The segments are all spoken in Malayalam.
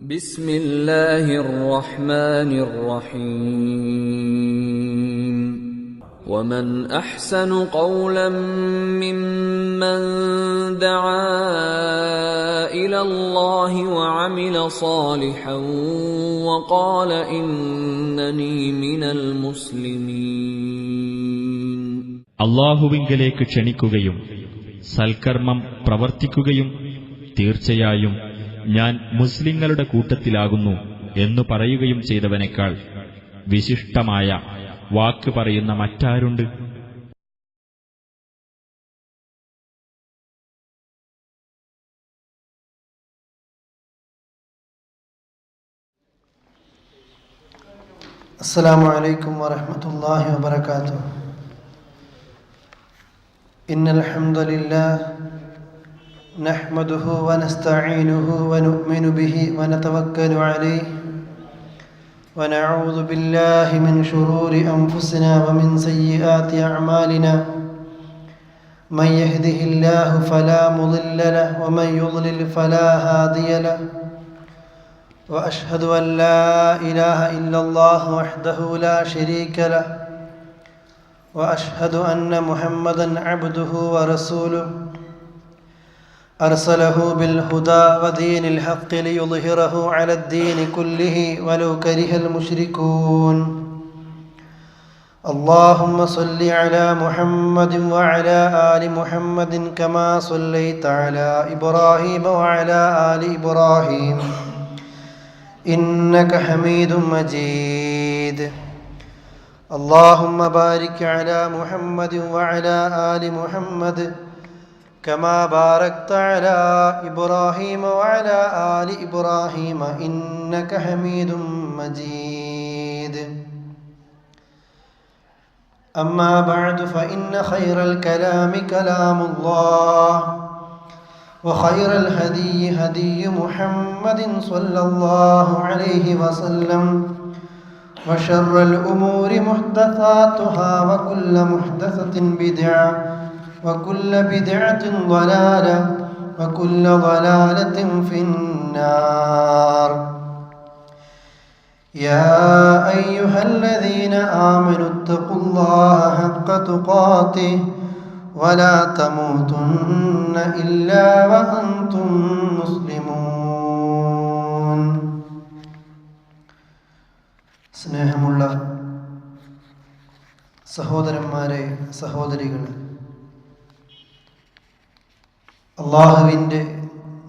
بسم الله الرحمن الرحيم ومن أحسن قولا ممن دعا إلى الله وعمل صالحا وقال إنني من المسلمين അല്ലാഹുവിങ്കലേക്ക് ക്ഷണിക്കുകയും സൽക്കർമ്മം പ്രവർത്തിക്കുകയും തീർച്ചയായും ഞാൻ മുസ്ലിങ്ങളുടെ കൂട്ടത്തിലാകുന്നു എന്നു പറയുകയും ചെയ്തവനേക്കാൾ വിശിഷ്ടമായ വാക്ക് പറയുന്ന മറ്റാരുണ്ട്? അസ്സലാമു അലൈക്കും വറഹ്മത്തുള്ളാഹി വബറകാതുഹു. ഇന്നൽ ഹംദലില്ലാഹ് നഹ്മദുഹു വനസ്തഈനുഹു വനുഅ്മിനു ബിഹി വനതവക്കലു അലൈഹി വനഊദു ബില്ലാഹി മിൻ ശുറൂരി അൻഫുസിനാ വമിൻ സയ്യിആതി അഅ്മാലിനാ മൻ യഹ്ദിഹില്ലാഹു ഫലാ മുളില്ല ലഹു വമൻ യുദ്ലിൽ ഫലാ ഹാദിയ ലഹു وأشهد أن لا إله إلا الله وحده لا شريك له وأشهد أن محمدا عبده ورسوله أرسله بالهدى ودين الحق ليظهره على الدين كله ولو كره المشركون اللهم صل على محمد وعلى آل محمد كما صليت على إبراهيم وعلى آل إبراهيم إنك حميد مجيد اللهم بارك على محمد وعلى آل محمد كما باركت على إبراهيم وعلى آل إبراهيم إنك حميد مجيد أما بعد فإن خير الكلام كلام الله وخير الهدي هدي محمد صلى الله عليه وسلم وشر الأمور محدثاتها وكل محدثة بدعة وكل بدعة ضلالة وكل ضلالة في النار يا أيها الذين آمنوا اتقوا الله حق تقاته ولا تموتن إلا وأنتم مسلمون. സ്നേഹമുള്ള സഹോദരന്മാരെ, സഹോദരികളെ, അല്ലാഹുവിൻ്റെ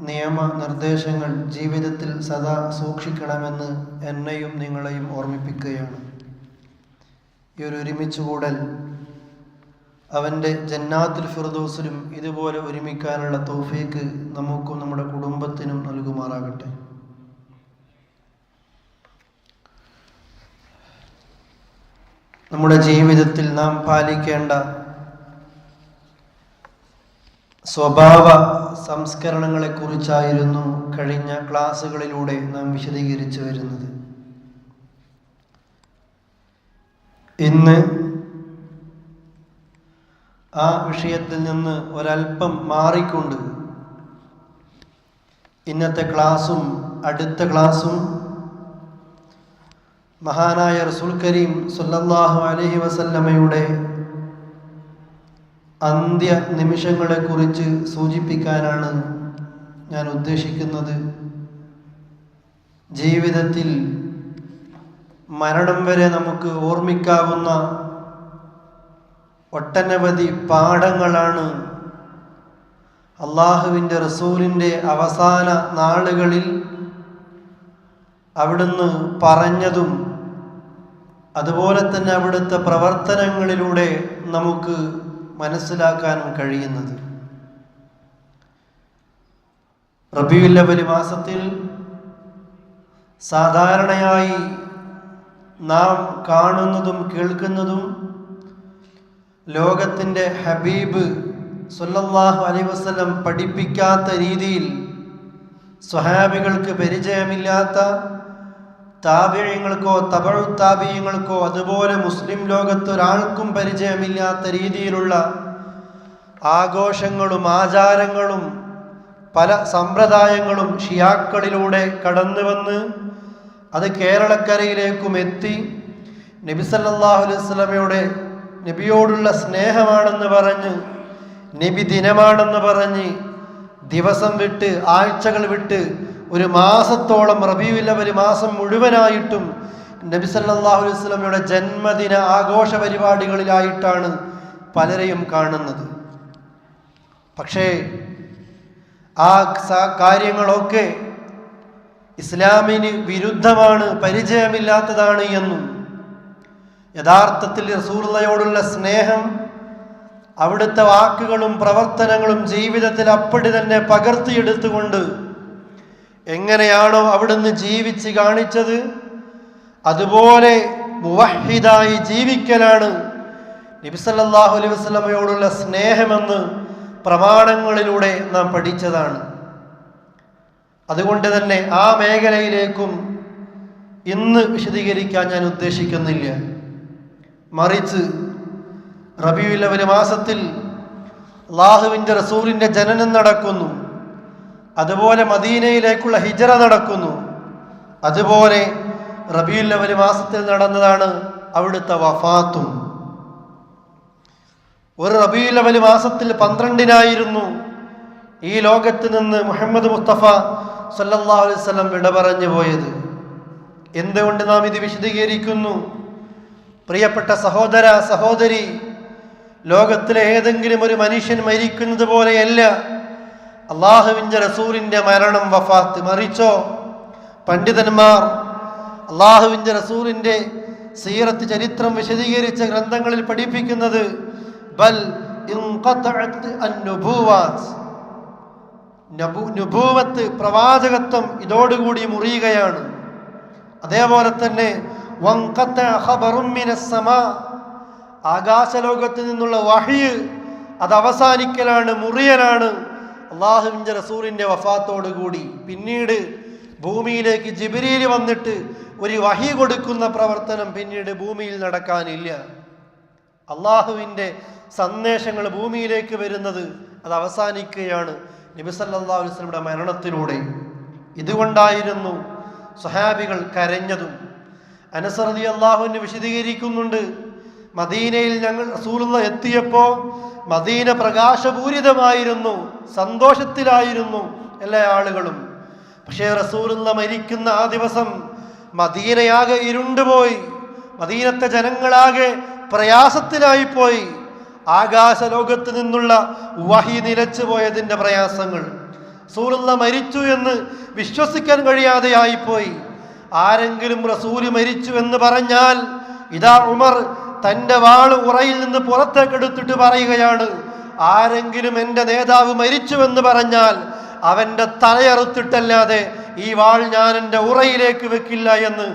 നിയമനിർദ്ദേശങ്ങൾ ജീവിതത്തിൽ സദാ സൂക്ഷിക്കണമെന്ന് എന്നെയും നിങ്ങളെയും ഓർമ്മിപ്പിക്കുകയാണ്. ഈ ഒരു ഒരുമിച്ചുകൂടൽ അവൻ്റെ ജന്നാത്തുൽ ഫിർദൗസിലും ഇതുപോലെ ഒരുമിക്കാനുള്ള തൗഫീക്ക് നമുക്കും നമ്മുടെ കുടുംബത്തിനും നൽകുമാറാകട്ടെ. നമ്മുടെ ജീവിതത്തിൽ നാം പാലിക്കേണ്ട സ്വഭാവ സംസ്കരണങ്ങളെക്കുറിച്ചായിരുന്നു കഴിഞ്ഞ ക്ലാസ്സുകളിലൂടെ നാം വിശദീകരിച്ചു വരുന്നത്. ഇന്ന് ആ വിഷയത്തിൽ നിന്ന് ഒരൽപ്പം മാറിക്കൊണ്ട് ഇന്നത്തെ ക്ലാസ്സും അടുത്ത ക്ലാസ്സും മഹാനായ റസൂൽ കരീം സല്ലല്ലാഹു അലൈഹി വസല്ലമയുടെ അന്ത്യ നിമിഷങ്ങളെക്കുറിച്ച് സൂചിപ്പിക്കാനാണ് ഞാൻ ഉദ്ദേശിക്കുന്നത്. ജീവിതത്തിൽ മരണം വരെ നമുക്ക് ഓർമ്മിക്കാവുന്ന ഒട്ടനവധി പാഠങ്ങളാണ് അള്ളാഹുവിൻ്റെ റസൂലിൻ്റെ അവസാന നാളുകളിൽ അവിടുന്ന് പറഞ്ഞതും അതുപോലെ തന്നെ അവിടുത്തെ പ്രവർത്തനങ്ങളിലൂടെ നമുക്ക് മനസ്സിലാക്കാനും കഴിയുന്നത്. റബീഉൽ അവ്വൽ മാസത്തിൽ സാധാരണയായി നാം കാണുന്നതും കേൾക്കുന്നതും ലോകത്തിൻ്റെ ഹബീബ് സല്ലല്ലാഹു അലൈഹി വസല്ലം പഠിപ്പിക്കാത്ത രീതിയിൽ സ്വഹാബികൾക്ക് പരിചയമില്ലാത്ത താബിഈങ്ങൾക്കോ തബഉ താബിഈങ്ങൾക്കോ അതുപോലെ മുസ്ലിം ലോകത്തൊരാൾക്കും പരിചയമില്ലാത്ത രീതിയിലുള്ള ആഘോഷങ്ങളും ആചാരങ്ങളും പല സമ്പ്രദായങ്ങളും ഷിയാക്കളിലൂടെ കടന്നു വന്ന് അത് കേരളക്കരയിലേക്കും എത്തി. നബി സല്ലല്ലാഹു അലൈഹി വസല്ലമയുടെ നബിയോടുള്ള സ്നേഹമാണെന്ന് പറഞ്ഞ്, നബി ദിനമാണെന്ന് പറഞ്ഞ് ദിവസം വിട്ട് ആഴ്ചകൾ വിട്ട് ഒരു മാസത്തോളം റബീഉൽ അവ്വൽ മാസം മുഴുവനായിട്ടും നബി സല്ലല്ലാഹു അലൈഹി വസല്ലമയുടെ ജന്മദിന ആഘോഷ പരിപാടികളിലായിട്ടാണ് പലരെയും കാണുന്നത്. പക്ഷേ ആ കാര്യങ്ങളൊക്കെ ഇസ്ലാമിന് വിരുദ്ധമാണ്, പരിചയമില്ലാത്തതാണ് എന്നും യഥാർത്ഥത്തിൽ റസൂലുള്ളാഹിയോടുള്ള സ്നേഹം അവിടുത്തെ വാക്കുകളും പ്രവർത്തനങ്ങളും ജീവിതത്തിൽ അപ്പടി തന്നെ പകർത്തിയെടുത്തുകൊണ്ട് എങ്ങനെയാണോ അവിടുന്ന് ജീവിച്ച് കാണിച്ചത് അതുപോലെ മുവഹ്ഹിദായി ജീവിക്കലാണ് നബി സല്ലല്ലാഹു അലൈഹി വസല്ലമയോടുള്ള സ്നേഹമെന്ന് പ്രമാണങ്ങളിലൂടെ നാം പഠിച്ചതാണ്. അതുകൊണ്ട് തന്നെ ആ മേഖലയിലേക്കും ഇന്ന് വിശദീകരിക്കാൻ ഞാൻ ഉദ്ദേശിക്കുന്നില്ല. മറിച്ച് റബീഉൽ അവ്വൽ മാസത്തിൽ അല്ലാഹുവിൻ്റെ റസൂലിൻ്റെ ജനനം നടക്കുന്നു, അതുപോലെ മദീനയിലേക്കുള്ള ഹിജ്റ നടക്കുന്നു, അതുപോലെ റബീഉൽ അവ്വൽ മാസത്തിൽ നടന്നതാണ് അവിടുത്തെ വഫാത്തും. ഒരു റബീഉൽ അവ്വൽ മാസത്തിൽ 12-നായിരുന്നു ഈ ലോകത്ത് നിന്ന് മുഹമ്മദ് മുസ്തഫ സല്ലല്ലാഹു അലൈഹി വസല്ലം വിട പറഞ്ഞു പോയത്. എന്തുകൊണ്ട് നാം ഇത് വിശദീകരിക്കുന്നു? പ്രിയപ്പെട്ട സഹോദര സഹോദരി, ലോകത്തിലെ ഏതെങ്കിലും ഒരു മനുഷ്യൻ മരിക്കുന്നത് പോലെയല്ല അള്ളാഹുവിൻ്റെ റസൂലിൻ്റെ മരണം, വഫാത്ത്. മറിച്ചോ പണ്ഡിതന്മാർ അള്ളാഹുവിൻ്റെ റസൂലിൻ്റെ സീറത്ത് ചരിത്രം വിശദീകരിച്ച ഗ്രന്ഥങ്ങളിൽ പഠിപ്പിക്കുന്നത് ബൽ ഇൻഖതഅത് അൻ-നുബുവത്ത്, നുബൂവത്ത് പ്രവാചകത്വം ഇതോടുകൂടി മുറിയുകയാണ്. അതേപോലെ തന്നെ വൻഖതഅ ഖബറുൻ മിനസ് സമാ, ആകാശലോകത്ത് നിന്നുള്ള വഹ്യ് അത് അവസാനിക്കലാണ്, മുറിയലാണ് അള്ളാഹുവിൻ്റെ റസൂലിൻ്റെ വഫാത്തോടുകൂടി. പിന്നീട് ഭൂമിയിലേക്ക് ജിബ്രീൽ വന്നിട്ട് ഒരു വഹ്യ് കൊടുക്കുന്ന പ്രവർത്തനം പിന്നീട് ഭൂമിയിൽ നടക്കാനില്ല. അള്ളാഹുവിൻ്റെ സന്ദേശങ്ങൾ ഭൂമിയിലേക്ക് വരുന്നത് അത് അവസാനിക്കുകയാണ് നബി സല്ലല്ലാഹു അലൈഹി വസല്ലമയുടെ മരണത്തിലൂടെ. ഇതുകൊണ്ടായിരുന്നു സ്വഹാബികൾ കരഞ്ഞതും. അനസ് റളിയല്ലാഹു അൻഹു വിശദീകരിക്കുന്നുണ്ട്, മദീനയിൽ ഞങ്ങൾ റസൂലുള്ളാഹി എത്തിയപ്പോൾ മദീന പ്രകാശപൂരിതമായിരുന്നു, സന്തോഷത്തിലായിരുന്നു എല്ലാ ആളുകളും. പക്ഷേ റസൂലുള്ളാഹി മരിക്കുന്ന ആ ദിവസം മദീനയാകെ ഇരുണ്ടുപോയി, മദീനത്തെ ജനങ്ങളാകെ പ്രയാസത്തിലായിപ്പോയി. ആകാശ ലോകത്ത് നിന്നുള്ള വഹി നിലച്ചു പോയതിൻ്റെ പ്രയാസങ്ങൾ, റസൂലുള്ളാഹി മരിച്ചു എന്ന് വിശ്വസിക്കാൻ കഴിയാതെയായിപ്പോയി. ആരെങ്കിലും റസൂല് മരിച്ചു എന്ന് പറഞ്ഞാൽ ഇതാ ഉമർ തൻ്റെ വാള് ഉറയിൽ നിന്ന് പുറത്തേക്കെടുത്തിട്ട് പറയുകയാണ്, ആരെങ്കിലും എൻ്റെ നേതാവ് മരിച്ചുവെന്ന് പറഞ്ഞാൽ അവൻ്റെ തലയറുത്തിട്ടല്ലാതെ ഈ വാൾ ഞാൻ എൻ്റെ ഉറയിലേക്ക് വെക്കില്ല എന്ന്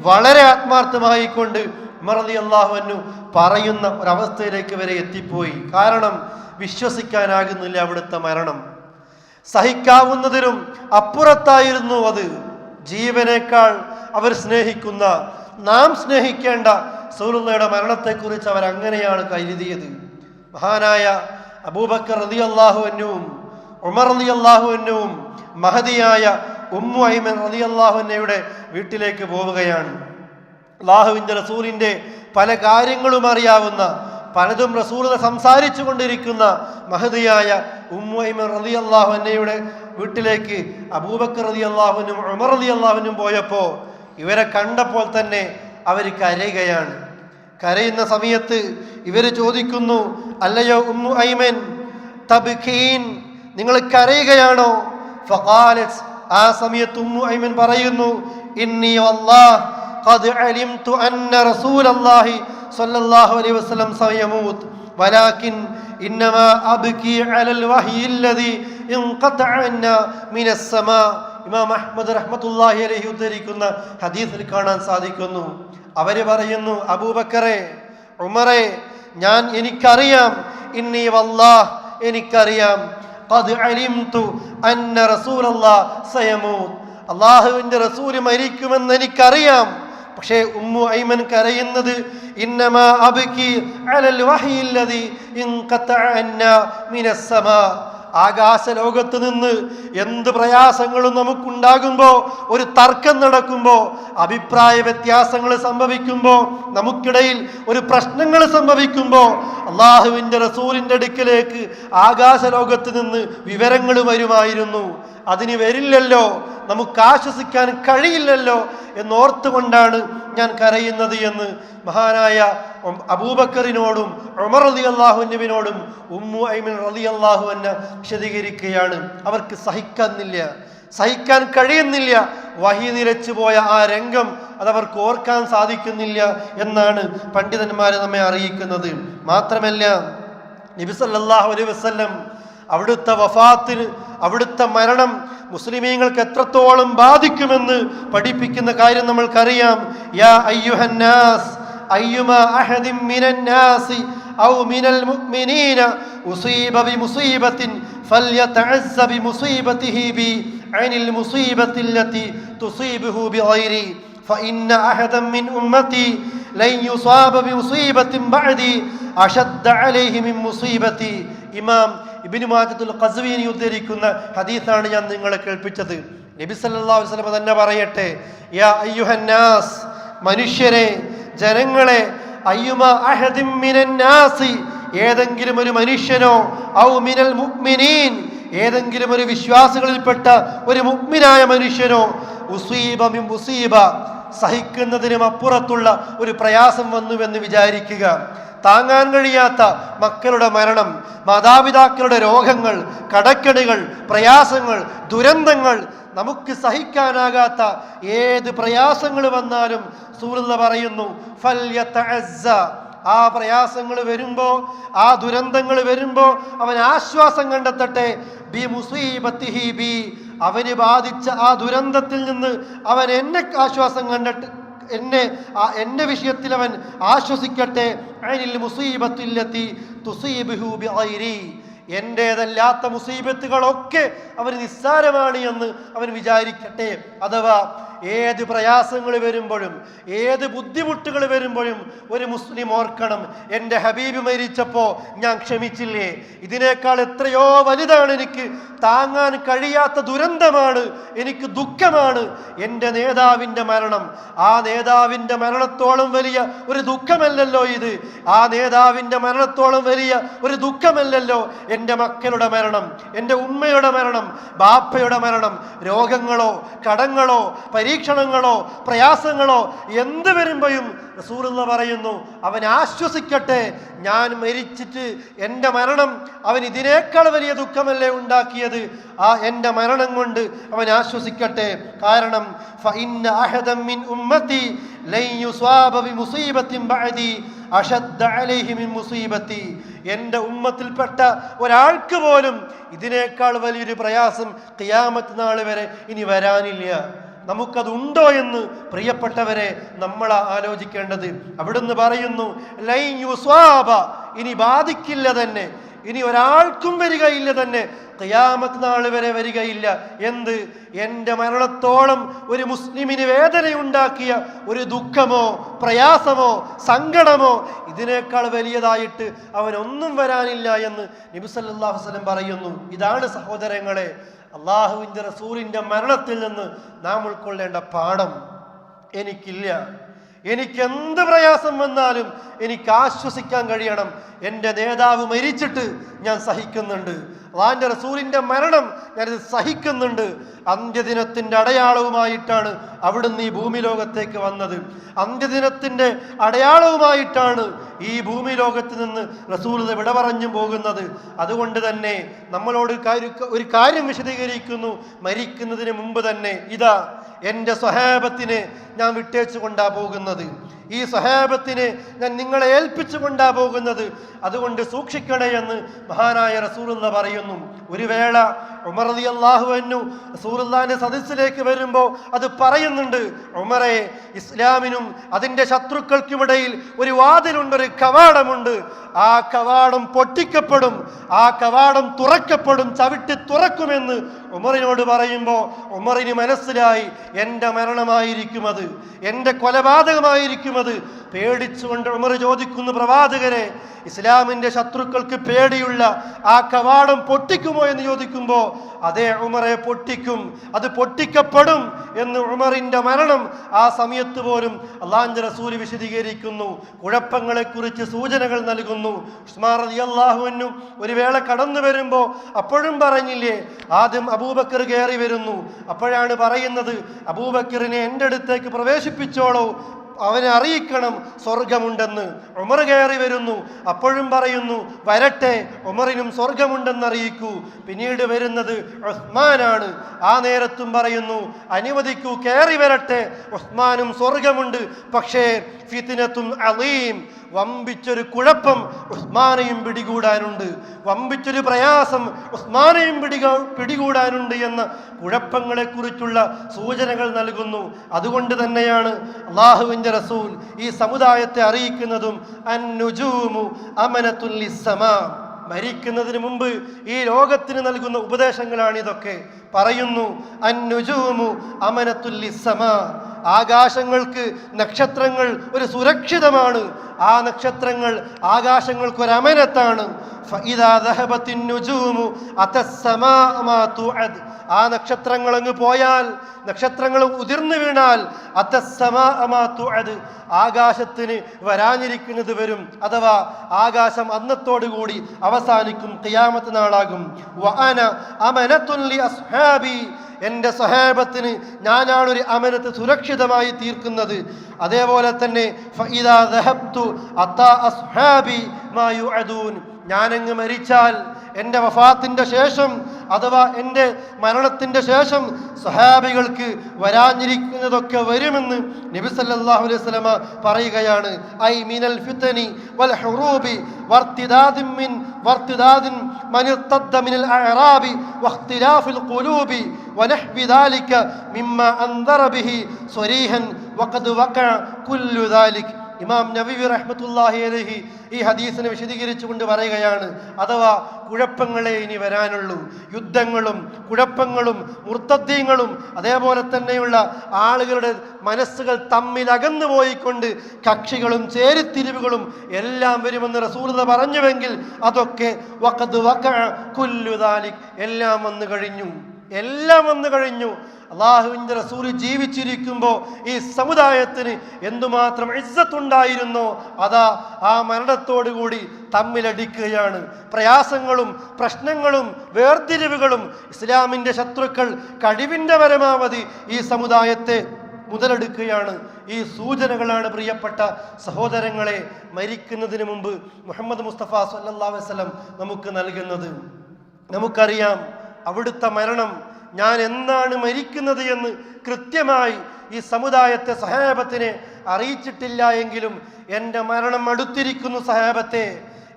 വളരെ ആത്മാർത്ഥമായിക്കൊണ്ട് ഉമർ റളിയല്ലാഹു അൻഹു പറയുന്ന ഒരവസ്ഥയിലേക്ക് വരെ എത്തിപ്പോയി. കാരണം വിശ്വസിക്കാനാകുന്നില്ല അവിടുത്തെ മരണം. സഹിക്കാവുന്നതിനും അപ്പുറത്തായിരുന്നു അത്. ജീവനേക്കാൾ അവർ സ്നേഹിക്കുന്ന, നാം സ്നേഹിക്കേണ്ട റസൂലുള്ളാഹിയുടെ മരണത്തെക്കുറിച്ച് അവർ അങ്ങനെയാണ് കരുതിയത്. മഹാനായ അബൂബക്കർ റളിയല്ലാഹു അൻഹുവും ഉമർ റളിയല്ലാഹു അൻഹുവും മഹദിയായ ഉമ്മു ഐമൻ റളിയല്ലാഹു അൻഹയുടെ വീട്ടിലേക്ക് പോവുകയാണ്. അല്ലാഹുവിൻ്റെ റസൂലിൻ്റെ പല കാര്യങ്ങളും അറിയാവുന്ന, പലതും റസൂലുള്ളാഹി സംസാരിച്ചു കൊണ്ടിരിക്കുന്ന മഹദിയായ ഉമ്മു ഐമൻ റളിയല്ലാഹു അൻഹയുടെ വീട്ടിലേക്ക് അബൂബക്കർ റളിയല്ലാഹു അൻഹും ഉമർ റളിയല്ലാഹു അൻഹും പോയപ്പോൾ ഇവരെ കണ്ടപ്പോൾ തന്നെ അവർ കരയുകയാണ്. കരയുന്ന സമയത്ത് ഇവർ ചോദിക്കുന്നു, അല്ലയോ ഉമ്മു ഐമൻ തബ്കീൻ, നിങ്ങൾ കരയുകയാണോ? ഫഖാലത്, ആ സമയത്ത് ഉമ്മു ഐമൻ പറയുന്നു, ഇന്നി വല്ലാഹ് ഖദ് അലിംതു അന്ന റസൂലല്ലാഹി സ്വല്ലല്ലാഹു അലൈഹി വസല്ലം സയമൂത് വലാകിൻ ഇന്നമാ അബ്കി അലൽ വഹ്യില്ലദി ഇൻഖതഅന മിനസ് സമാ. ഇമാം അഹ്മദ് റഹ്മത്തുള്ളാഹി അലൈഹി ഉദ്ധരിക്കുന്ന ഹദീസിൽ കാണാൻ സാധിക്കുന്നു. അവർ പറയുന്നു, അബൂബക്കറെ, ഉമറെ, എനിക്കറിയാം, ഇന്നി വല്ലാഹ്, എനിക്കറിയാം, ഖദ് അലിംതു അന്ന റസൂലല്ലാഹ് സയമൂത്, അല്ലാഹുവിൻ്റെ റസൂൽ മരിക്കുമെന്ന് എനിക്കറിയാം. പക്ഷേ ഉമ്മു ഐമൻ കരയുന്നത് ഇന്നമാ അബ്കി അലൽ വഹ്യില്ലദി ഇൻഖതഅന മിനസ് സമാ, ആകാശ ലോകത്ത് നിന്ന് എന്ത് പ്രയാസങ്ങളും നമുക്കുണ്ടാകുമ്പോൾ, ഒരു തർക്കം നടക്കുമ്പോൾ, അഭിപ്രായ വ്യത്യാസങ്ങൾ സംഭവിക്കുമ്പോൾ, നമുക്കിടയിൽ ഒരു പ്രശ്നങ്ങൾ സംഭവിക്കുമ്പോൾ അള്ളാഹുവിൻ്റെ റസൂലിൻ്റെ അടുക്കലേക്ക് ആകാശ ലോകത്ത് നിന്ന് വിവരങ്ങൾ വരുമായിരുന്നു. അതിന് വരില്ലല്ലോ, നമുക്ക് ആശ്വസിക്കാൻ കഴിയില്ലല്ലോ എന്നോർത്തുകൊണ്ടാണ് ഞാൻ കരയുന്നത് എന്ന് മഹാനായ അബൂബക്കറിനോടും ഉമർ റളിയല്ലാഹുവിനോടും ഉമ്മു ഐമൻ റളിയല്ലാഹു അൻഹ വിശദീകരിക്കുകയാണ്. അവർക്ക് സഹിക്കാൻ കഴിയുന്നില്ല. വഹി നിലച്ചു പോയ ആ രംഗം അതവർക്ക് ഓർക്കാൻ സാധിക്കുന്നില്ല എന്നാണ് പണ്ഡിതന്മാർ നമ്മെ അറിയിക്കുന്നത്. മാത്രമല്ല, നബി സല്ലല്ലാഹു അലൈഹി വസല്ലം അവിടുത്തെ വഫാത്തിന്, അവിടുത്തെ മരണം മുസ്ലിമീങ്ങൾക്ക് എത്രത്തോളം ബാധിക്കുമെന്ന് പഠിപ്പിക്കുന്ന കാര്യം നമ്മൾക്കറിയാം. യാ അയ്യുഹന്നാസ് അയ്യുമാ അഹദിൻ മിനന്നാസി ഔ മിനൽ മുഅ്മിനീന ഉസീബ ബിമുസീബത്തിൻ ഫൽയതഅസ്സ ബിമുസീബതിഹി ബി അനിൽ മുസീബത്തില്ലതി തുസീബുഹു ബിഗൈരി ഫഇന്ന അഹദൻ മിൻ ഉമ്മതി ലൻ യുസാബ ബിമുസീബത്തിൻ ബഅദി അശദ്ദ അലൈഹി മിൻ മുസീബതി. ഇമാം ഇബ്നു മാജത്തുൽ ഖസ്വീനി ഉദ്ധരിക്കുന്ന ഹദീസാണ് ഞാൻ നിങ്ങളെ കേൾപ്പിച്ചത്. നബി സല്ലല്ലാഹു അലൈഹി വസല്ലം തന്നെ പറയട്ടെ, യാ അയ്യുഹന്നാസ്, മനുഷ്യരെ, ജനങ്ങളെ, അയ്യുമാ അഹദിൻ മിനന്നാസി, ഏതെങ്കിലും ഒരു മനുഷ്യനോ, ഔ മിനൽ മുഅ്മിനീൻ, ഏതെങ്കിലും ഒരു വിശ്വാസികളിൽപ്പെട്ട ഒരു മുഅ്മിനായ മനുഷ്യനോ, ഉസീബ മിൻ മുസീബ, സഹിക്കുന്നതിനും അപ്പുറത്തുള്ള ഒരു പ്രയാസം വന്നുവെന്ന് വിചാരിക്കുക. താങ്ങാൻ കഴിയാത്ത മക്കളുടെ മരണം, മാതാപിതാക്കളുടെ രോഗങ്ങൾ, കടക്കെണികൾ, പ്രയാസങ്ങൾ, ദുരന്തങ്ങൾ, നമുക്ക് സഹിക്കാനാകാത്ത ഏത് പ്രയാസങ്ങൾ വന്നാലും റസൂലുള്ളാഹി പറയുന്നു, ഫൽയതഅസ്സ, ആ പ്രയാസങ്ങൾ വരുമ്പോ, ആ ദുരന്തങ്ങൾ വരുമ്പോ അവൻ ആശ്വാസം കണ്ടെത്തട്ടെ. ബി മുസീബത്തിഹി ബി, അവന് ബാധിച്ച ആ ദുരന്തത്തിൽ നിന്ന് അവൻ എന്നെ ആശ്വാസം കണ്ടിട്ട് എന്റെ വിഷയത്തിൽ അവൻ ആശ്വസിക്കട്ടെ. അനിൽ മുസീബത്തില്ലതി തുസീബുഹു ബിഗൈരി, എന്റേതല്ലാത്ത മുസീബത്തുകളൊക്കെ അവന് നിസ്സാരമാണ് എന്ന് അവൻ വിചാരിക്കട്ടെ. അഥവാ ഏത് പ്രയാസങ്ങൾ വരുമ്പോഴും, ഏത് ബുദ്ധിമുട്ടുകൾ വരുമ്പോഴും ഒരു മുസ്ലിം ഓർക്കണം, എൻ്റെ ഹബീബ് മരിച്ചപ്പോൾ ഞാൻ ക്ഷമിച്ചില്ലേ, ഇതിനേക്കാൾ എത്രയോ വലുതാണ്, എനിക്ക് താങ്ങാൻ കഴിയാത്ത ദുരന്തമാണ്, എനിക്ക് ദുഃഖമാണ് എൻ്റെ നേതാവിൻ്റെ മരണം. ആ നേതാവിൻ്റെ മരണത്തോളം വലിയ ഒരു ദുഃഖമല്ലല്ലോ ഇത്. ആ നേതാവിൻ്റെ മരണത്തോളം വലിയ ഒരു ദുഃഖമല്ലല്ലോ എൻ്റെ മക്കളുടെ മരണം, എൻ്റെ ഉമ്മയുടെ മരണം, ബാപ്പയുടെ മരണം. രോഗങ്ങളോ കടങ്ങളോ പരീക്ഷണങ്ങളോ പ്രയാസങ്ങളോ എന്ത് വരുമ്പോഴും റസൂലുള്ളാഹി പറയുന്നു, അവൻ ആശ്വസിക്കട്ടെ, ഞാൻ മരിച്ചിട്ട് എൻ്റെ മരണം അവൻ ഇതിനേക്കാൾ വലിയ ദുഃഖമല്ലേ ഉണ്ടാക്കിയത്, ആ എൻ്റെ മരണം കൊണ്ട് അവൻ ആശ്വസിക്കട്ടെ. കാരണം ഫഇന്ന അഹദൻ മിൻ ഉമ്മതി ലൻ യുസാബ ബിമുസീബത്തിൻ ബഅദി അശദ്ദ അലൈഹി മിൻ മുസീബത്തി, എൻ്റെ ഉമ്മത്തിൽപ്പെട്ട ഒരാൾക്ക് പോലും ഇതിനേക്കാൾ വലിയൊരു പ്രയാസം ഖിയാമത്ത് നാൾ വരെ ഇനി വരാനില്ല. നമുക്കതുണ്ടോ എന്ന് പ്രിയപ്പെട്ടവരെ നമ്മൾ ആലോചിക്കേണ്ടത്. അവിടുന്ന് പറയുന്നു, ലൈ യുസ്വാബ, ഇനി ബാധിക്കില്ല തന്നെ, ഇനി ഒരാൾക്കും വരികയില്ല തന്നെ, ഖിയാമത്ത് നാൾ വരെ വരികയില്ല. എന്ത്? എൻ്റെ മരണത്തോളം ഒരു മുസ്ലിമിന് വേദനയുണ്ടാക്കിയ ഒരു ദുഃഖമോ പ്രയാസമോ സങ്കടമോ ഇതിനേക്കാൾ വലിയതായിട്ട് അവനൊന്നും വരാനില്ല എന്ന് നബി സല്ലല്ലാഹു അലൈഹി വസല്ലം പറയുന്നു. ഇതാണ് സഹോദരങ്ങളെ അള്ളാഹുവിൻ്റെ റസൂലിൻ്റെ മരണത്തിൽ നിന്ന് നാം ഉൾക്കൊള്ളേണ്ട പാഠം. എനിക്കില്ല, എനിക്ക് എന്ത് പ്രയാസം വന്നാലും എനിക്ക് ആശ്വസിക്കാൻ കഴിയണം. എൻ്റെ നേതാവ് മരിച്ചിട്ട് ഞാൻ സഹിക്കുന്നുണ്ട്, അള്ളാഹുവിൻ്റെ റസൂലിൻ്റെ മരണം ഞാനിത് സഹിക്കുന്നുണ്ട്. അന്ത്യദിനത്തിൻ്റെ അടയാളവുമായിട്ടാണ് അവിടുന്ന് ഈ ഭൂമി ലോകത്തേക്ക് വന്നത്. അന്ത്യദിനത്തിൻ്റെ അടയാളവുമായിട്ടാണ് ഈ ഭൂമി ലോകത്ത് നിന്ന് റസൂൽ വിട പറഞ്ഞു പോകുന്നത്. അതുകൊണ്ട് തന്നെ നമ്മളോട് ഒരു കാര്യം വിശദീകരിക്കുന്നു. മരിക്കുന്നതിന് മുമ്പ് തന്നെ, ഇതാ എൻ്റെ സ്വഹാബത്തിനെ ഞാൻ വിട്ടേച്ചു കൊണ്ടാ പോകുന്നത്, ഈ സ്വഹാബത്തിനെ ഞാൻ നിങ്ങളെ ഏൽപ്പിച്ചു കൊണ്ടാ പോകുന്നത്, അതുകൊണ്ട് സൂക്ഷിക്കണേ എന്ന് മഹാനായ റസൂലുള്ളാഹി പറയുന്നു. ഒരു വേള ഉമർ റളിയല്ലാഹു അൻഹു റസൂലുള്ളാഹിന്റെ സദസ്സിലേക്ക് വരുമ്പോൾ അത് പറയുന്നുണ്ട്, ഉമറെ, ഇസ്ലാമിനും അതിൻ്റെ ശത്രുക്കൾക്കുമിടയിൽ ഒരു വാതിലുണ്ട്, ഒരു കവാടമുണ്ട്. ആ കവാടം പൊട്ടിക്കപ്പെടും, ആ കവാടം തുറക്കപ്പെടും, ചവിട്ടി തുറക്കുമെന്ന് ഉമറിനോട് പറയുമ്പോൾ ഉമറിന് മനസ്സിലായി, എൻ്റെ മരണമായിരിക്കും അത്, എൻ്റെ കൊലപാതകമായിരിക്കും അത്. പേടിച്ചുകൊണ്ട് ഉമർ ചോദിക്കുന്നു, പ്രവാചകരെ, ഇസ്ലാമിൻ്റെ ശത്രുക്കൾക്ക് പേടിയുള്ള ആ കവാടം പൊട്ടിക്കുമോ എന്ന് ചോദിക്കുമ്പോൾ, അതേ ഉമറെ, പൊട്ടിക്കും, അത് പൊട്ടിക്കപ്പെടും എന്ന് ഉമറിൻ്റെ മരണം ആ സമയത്ത് പോലും അല്ലാഹുവിൻ്റെ റസൂൽ വിശദീകരിക്കുന്നു, കുഴപ്പങ്ങളെക്കുറിച്ച് സൂചനകൾ നൽകുന്നു. ഉസ്മാൻ റളിയല്ലാഹു അൻഹു ഒരു വേള കടന്നു വരുമ്പോൾ അപ്പോഴും പറഞ്ഞില്ലേ, ആദ്യം അബൂബക്കർ കയറി വരുന്നു. അപ്പോഴാണ് പറയുന്നത്, അബൂബക്കറിനെ എൻ്റെ അടുത്തേക്ക് പ്രവേശിപ്പിച്ചോളൂ, അവനെ അറിയിക്കണം സ്വർഗമുണ്ടെന്ന്. ഉമർ കയറി വരുന്നു, അപ്പോഴും പറയുന്നു, വരട്ടെ, ഉമറിനും സ്വർഗമുണ്ടെന്ന് അറിയിക്കൂ. പിന്നീട് വരുന്നത് ഉസ്മാനാണ്. ആ നേരത്തും പറയുന്നു, അനുവദിക്കൂ, കയറി വരട്ടെ, ഉസ്മാനും സ്വർഗമുണ്ട്. പക്ഷേ ഫിത്നത്തുൻ അളീം, വമ്പിച്ചൊരു കുഴപ്പം ഉസ്മാനെയും പിടികൂടാനുണ്ട്, വമ്പിച്ചൊരു പ്രയാസം ഉസ്മാനെയും പിടികൂടാനുണ്ട് എന്ന കുഴപ്പങ്ങളെക്കുറിച്ചുള്ള സൂചനകൾ നൽകുന്നു. അതുകൊണ്ട് തന്നെയാണ് അല്ലാഹുവിൻ്റെ റസൂൽ ഈ സമുദായത്തെ അറിയിക്കുന്നതും അൻ-നുജൂമു അമനത്തുൽ ലിസ്സമാ, മരിക്കുന്നതിന് മുമ്പ് ഈ ലോകത്തിന് നൽകുന്ന ഉപദേശങ്ങളാണ് ഇതൊക്കെ. പറയുന്നു, അൻ-നുജൂമു അമനത്തുൽ ലിസ്സമാ, ആകാശങ്ങൾക്ക് നക്ഷത്രങ്ങൾ ഒരു സുരക്ഷിതമാണ്, ആ നക്ഷത്രങ്ങൾ ആകാശങ്ങൾക്കൊരു അമനത്താണ്. ഫഇദാ ദഹബത്തിൻ നുജൂമു അതസ്സമാ മാ തുഅദ്, ആ നക്ഷത്രങ്ങൾ അങ്ങ് പോയാൽ, നക്ഷത്രങ്ങൾ ഉതിർന്നു വീണാൽ, അതസ്സമാ മാ തുഅദ്, ആകാശത്തിന് വരാനിരിക്കുന്നത് വരും, അഥവാ ആകാശം അന്നത്തോടുകൂടി അവസാനിക്കും, ഖിയാമത്ത് നാളാകും. വഅന അമനത്തുൻ ലി അസ്ഹാബി, എൻ്റെ സഹാബത്തിന് ഞാനാണൊരു അമനത്ത് സുരക്ഷിതമായി തീർക്കുന്നത്. അതേപോലെ തന്നെ ഫഇദാ ദഹബ്തു അതാ അസ്ഹാബി മാ യുഅദൂൻ, ഞാനങ്ങ് മരിച്ചാൽ, എൻ്റെ വഫാത്തിൻ്റെ ശേഷം അഥവാ എൻ്റെ മരണത്തിൻ്റെ ശേഷം സഹാബികൾക്ക് വരാനിരിക്കുന്നതൊക്കെ വരുമെന്ന് നബി സല്ലല്ലാഹു അലൈഹി വസല്ലമ പറയുകയാണ്. ഐ മിനൽ ഫിതനി വൽ ഹുറൂബി വർത്തിദാദിൻ മൻ ഇർതദ്ദ മിനൽ അഅറാബി വഖ്തിലാഫിൽ ഖുലൂബി വനഹ്വി ദാലിക മിമ്മാ അൻദറ ബിഹി സ്വരീഹൻ വഖദ് വഖഅ കുല്ലു ദാലിക. ഇമാം നവവി റഹ്മത്തുള്ളാഹി അലൈഹി ഈ ഹദീസിനെ വിശദീകരിച്ചുകൊണ്ട് പറയുകയാണ്, അഥവാ കുഴപ്പങ്ങളെ ഇനി വരാനുള്ളൂ, യുദ്ധങ്ങളും കുഴപ്പങ്ങളും മുർത്തദ്ദീങ്ങളും അതേപോലെ തന്നെയുള്ള ആളുകളുടെ മനസ്സുകൾ തമ്മിൽ അകന്നു പോയിക്കൊണ്ട് കക്ഷികളും ചേരിത്തിരിവുകളും എല്ലാം വരുമെന്ന് റസൂലുള്ളാഹി പറഞ്ഞുവെങ്കിൽ അതൊക്കെ വഖദ് വഖഅ കുല്ലു ദാലിക്, എല്ലാം വന്നു കഴിഞ്ഞു, എല്ലാം വന്നു കഴിഞ്ഞു. അല്ലാഹുവിൻ്റെ റസൂൽ ജീവിച്ചിരിക്കുമ്പോൾ ഈ സമുദായത്തിന് എന്തുമാത്രം ഇസ്സത്തുണ്ടായിരുന്നോ അതാ ആ മരണത്തോടുകൂടി തമ്മിലടിക്കുകയാണ്. പ്രയാസങ്ങളും പ്രശ്നങ്ങളും വേർതിരിവുകളും ഇസ്ലാമിൻ്റെ ശത്രുക്കൾ കഴിവിൻ്റെ പരമാവധി ഈ സമുദായത്തെ മുതലെടുക്കുകയാണ്. ഈ സൂചനകളാണ് പ്രിയപ്പെട്ട സഹോദരങ്ങളെ മരിക്കുന്നതിന് മുമ്പ് മുഹമ്മദ് മുസ്തഫ സല്ലല്ലാഹു അലൈഹി വസല്ലം നമുക്ക് നൽകുന്നത്. നമുക്കറിയാം അവിടുത്തെ മരണം, ഞാൻ എന്നാണ് മരിക്കുന്നത് എന്ന് കൃത്യമായി ഈ സമുദായത്തെ സഹാബത്തിനെ അറിയിച്ചിട്ടില്ല എങ്കിലും എൻ്റെ മരണം അടുത്തിരിക്കുന്നു സഹാബത്തെ,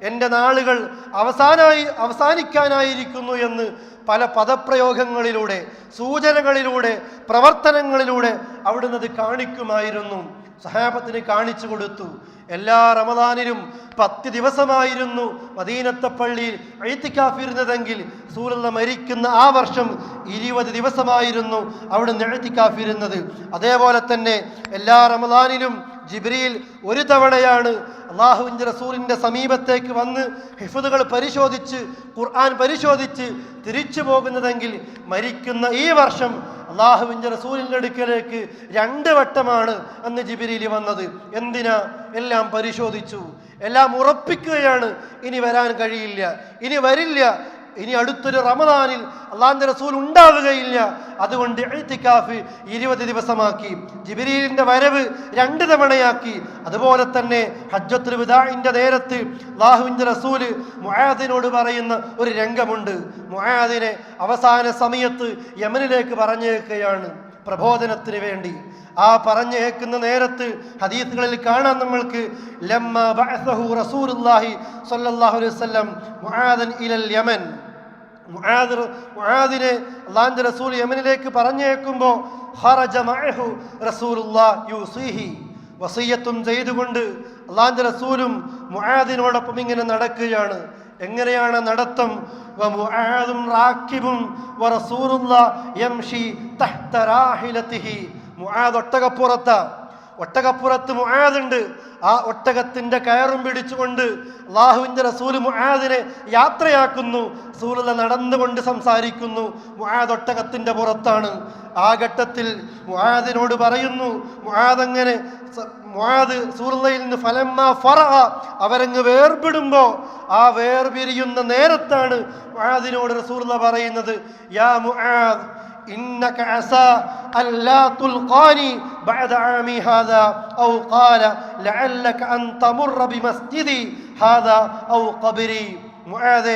എൻ്റെ നാളുകൾ അവസാനിക്കാനായിരിക്കുന്നു എന്ന് പല പദപ്രയോഗങ്ങളിലൂടെ, സൂചനകളിലൂടെ, പ്രവർത്തനങ്ങളിലൂടെ അവിടുന്ന് അത് കാണിക്കുമായിരുന്നു, സഹാബത്തിന് കാണിച്ചു കൊടുത്തു. എല്ലാ റമദാനിലും 10 ദിവസമായിരുന്നു മദീനത്തെ പള്ളിയിൽ ഇഅ്തികാഫിരുന്നതെങ്കിൽ റസൂലുള്ളാഹി മരിക്കുന്ന ആ വർഷം 20 ദിവസമായിരുന്നു അവിടുന്ന് ഇഅ്തികാഫിരുന്നത്. അതേപോലെ തന്നെ എല്ലാ റമദാനിലും ജിബ്രീൽ ഒരു തവണയാണ് അല്ലാഹുവിൻ്റെ റസൂലിൻ്റെ സമീപത്തേക്ക് വന്ന് ഹിഫ്ദുകൾ പരിശോധിച്ച് ഖുർആൻ പരിശോധിച്ച് തിരിച്ചു പോകുന്നതെങ്കിൽ മരിക്കുന്ന ഈ വർഷം അല്ലാഹുവിൻ്റെ റസൂലിൻ്റെ അടുക്കലേക്ക് 2 വട്ടമാണ് അന്ന് ജിബ്രീൽ വന്നത്. എന്തിനാ? എല്ലാം പരിശോധിച്ചു, എല്ലാം ഉറപ്പിക്കുകയാണ്, ഇനി വരാൻ കഴിയില്ല, ഇനി വരില്ല, ഇനി അടുത്തൊരു റമദാനിൽ അല്ലാഹുവിൻ്റെ റസൂൽ ഉണ്ടാവുകയില്ല. അതുകൊണ്ട് ഇഅ്തികാഫ് 20 ദിവസമാക്കി, ജിബ്രീലിന്റെ വരവ് 2 തവണയാക്കി. അതുപോലെ തന്നെ ഹജ്ജത്തുൽ വിദാഇന്റെ നേരത്ത് അല്ലാഹുവിൻ്റെ റസൂൽ മുആദിനോട് പറയുന്ന ഒരു രംഗമുണ്ട്. മുആദിനെ അവസാന സമയത്ത് യമനിലേക്ക് പറഞ്ഞേക്കുകയാണ് പ്രബോധനത്തിന് വേണ്ടി. ആ പറഞ്ഞേക്കുന്ന നേരത്ത് ഹദീസുകളിൽ കാണാം നമ്മൾക്ക്, ലമ്മാ ബഅസഹു റസൂലുള്ളാഹി സ്വല്ലല്ലാഹു അലൈഹി വസല്ലം മുആദൻ ഇലൽ യമൻ, മുആദിനെ അല്ലാഹുവിന്റെ റസൂൽ യമനിലേക്ക് പറഞ്ഞേക്കുമ്പോൾ ഖറജ മഅഹു റസൂലുള്ളാഹി യൂസിഹി, വസിയ്യത്തും ചെയ്തുകൊണ്ട് അല്ലാഹുവിന്റെ റസൂലും മുആദിനോടൊപ്പം ഇങ്ങനെ നടക്കുകയാണ്. എങ്ങനെയാണ് നടത്തം? വമുആദും റാക്കിബും വറസൂലുള്ളാഹി യംശി തഹ്ത റാഹിലതിഹി. മുആദ് ഒട്ടകപ്പുറത്ത് മുആദുണ്ട്. ആ ഒട്ടകത്തിന്റെ കയറും പിടിച്ചുകൊണ്ട് അല്ലാഹുവിന്റെ റസൂല് മുആദിനെ യാത്രയാക്കുന്നു. റസൂലുള്ളാഹി നടന്നുകൊണ്ട് സംസാരിക്കുന്നു. മുആദ് ഒട്ടകത്തിന്റെ പുറത്താണ്. ആ ഘട്ടത്തിൽ മുആദിനോട് പറയുന്നു, മുആദ് റസൂലുള്ളാഹിയിൽ നിന്ന് ഫലമ്മ ഫറഅ, അവരങ്ങ് വേർപെടുമ്പോ ആ വേർപിരിയുന്ന നേരത്താണ് മുആദിനോട് റസൂലുള്ളാഹി പറയുന്നത്, യാ മുആദ് إنك عسى ألا تلقاني بعد عامي هذا أو قال لعلك أن تمر بمسجدي هذا أو قبري. معاذ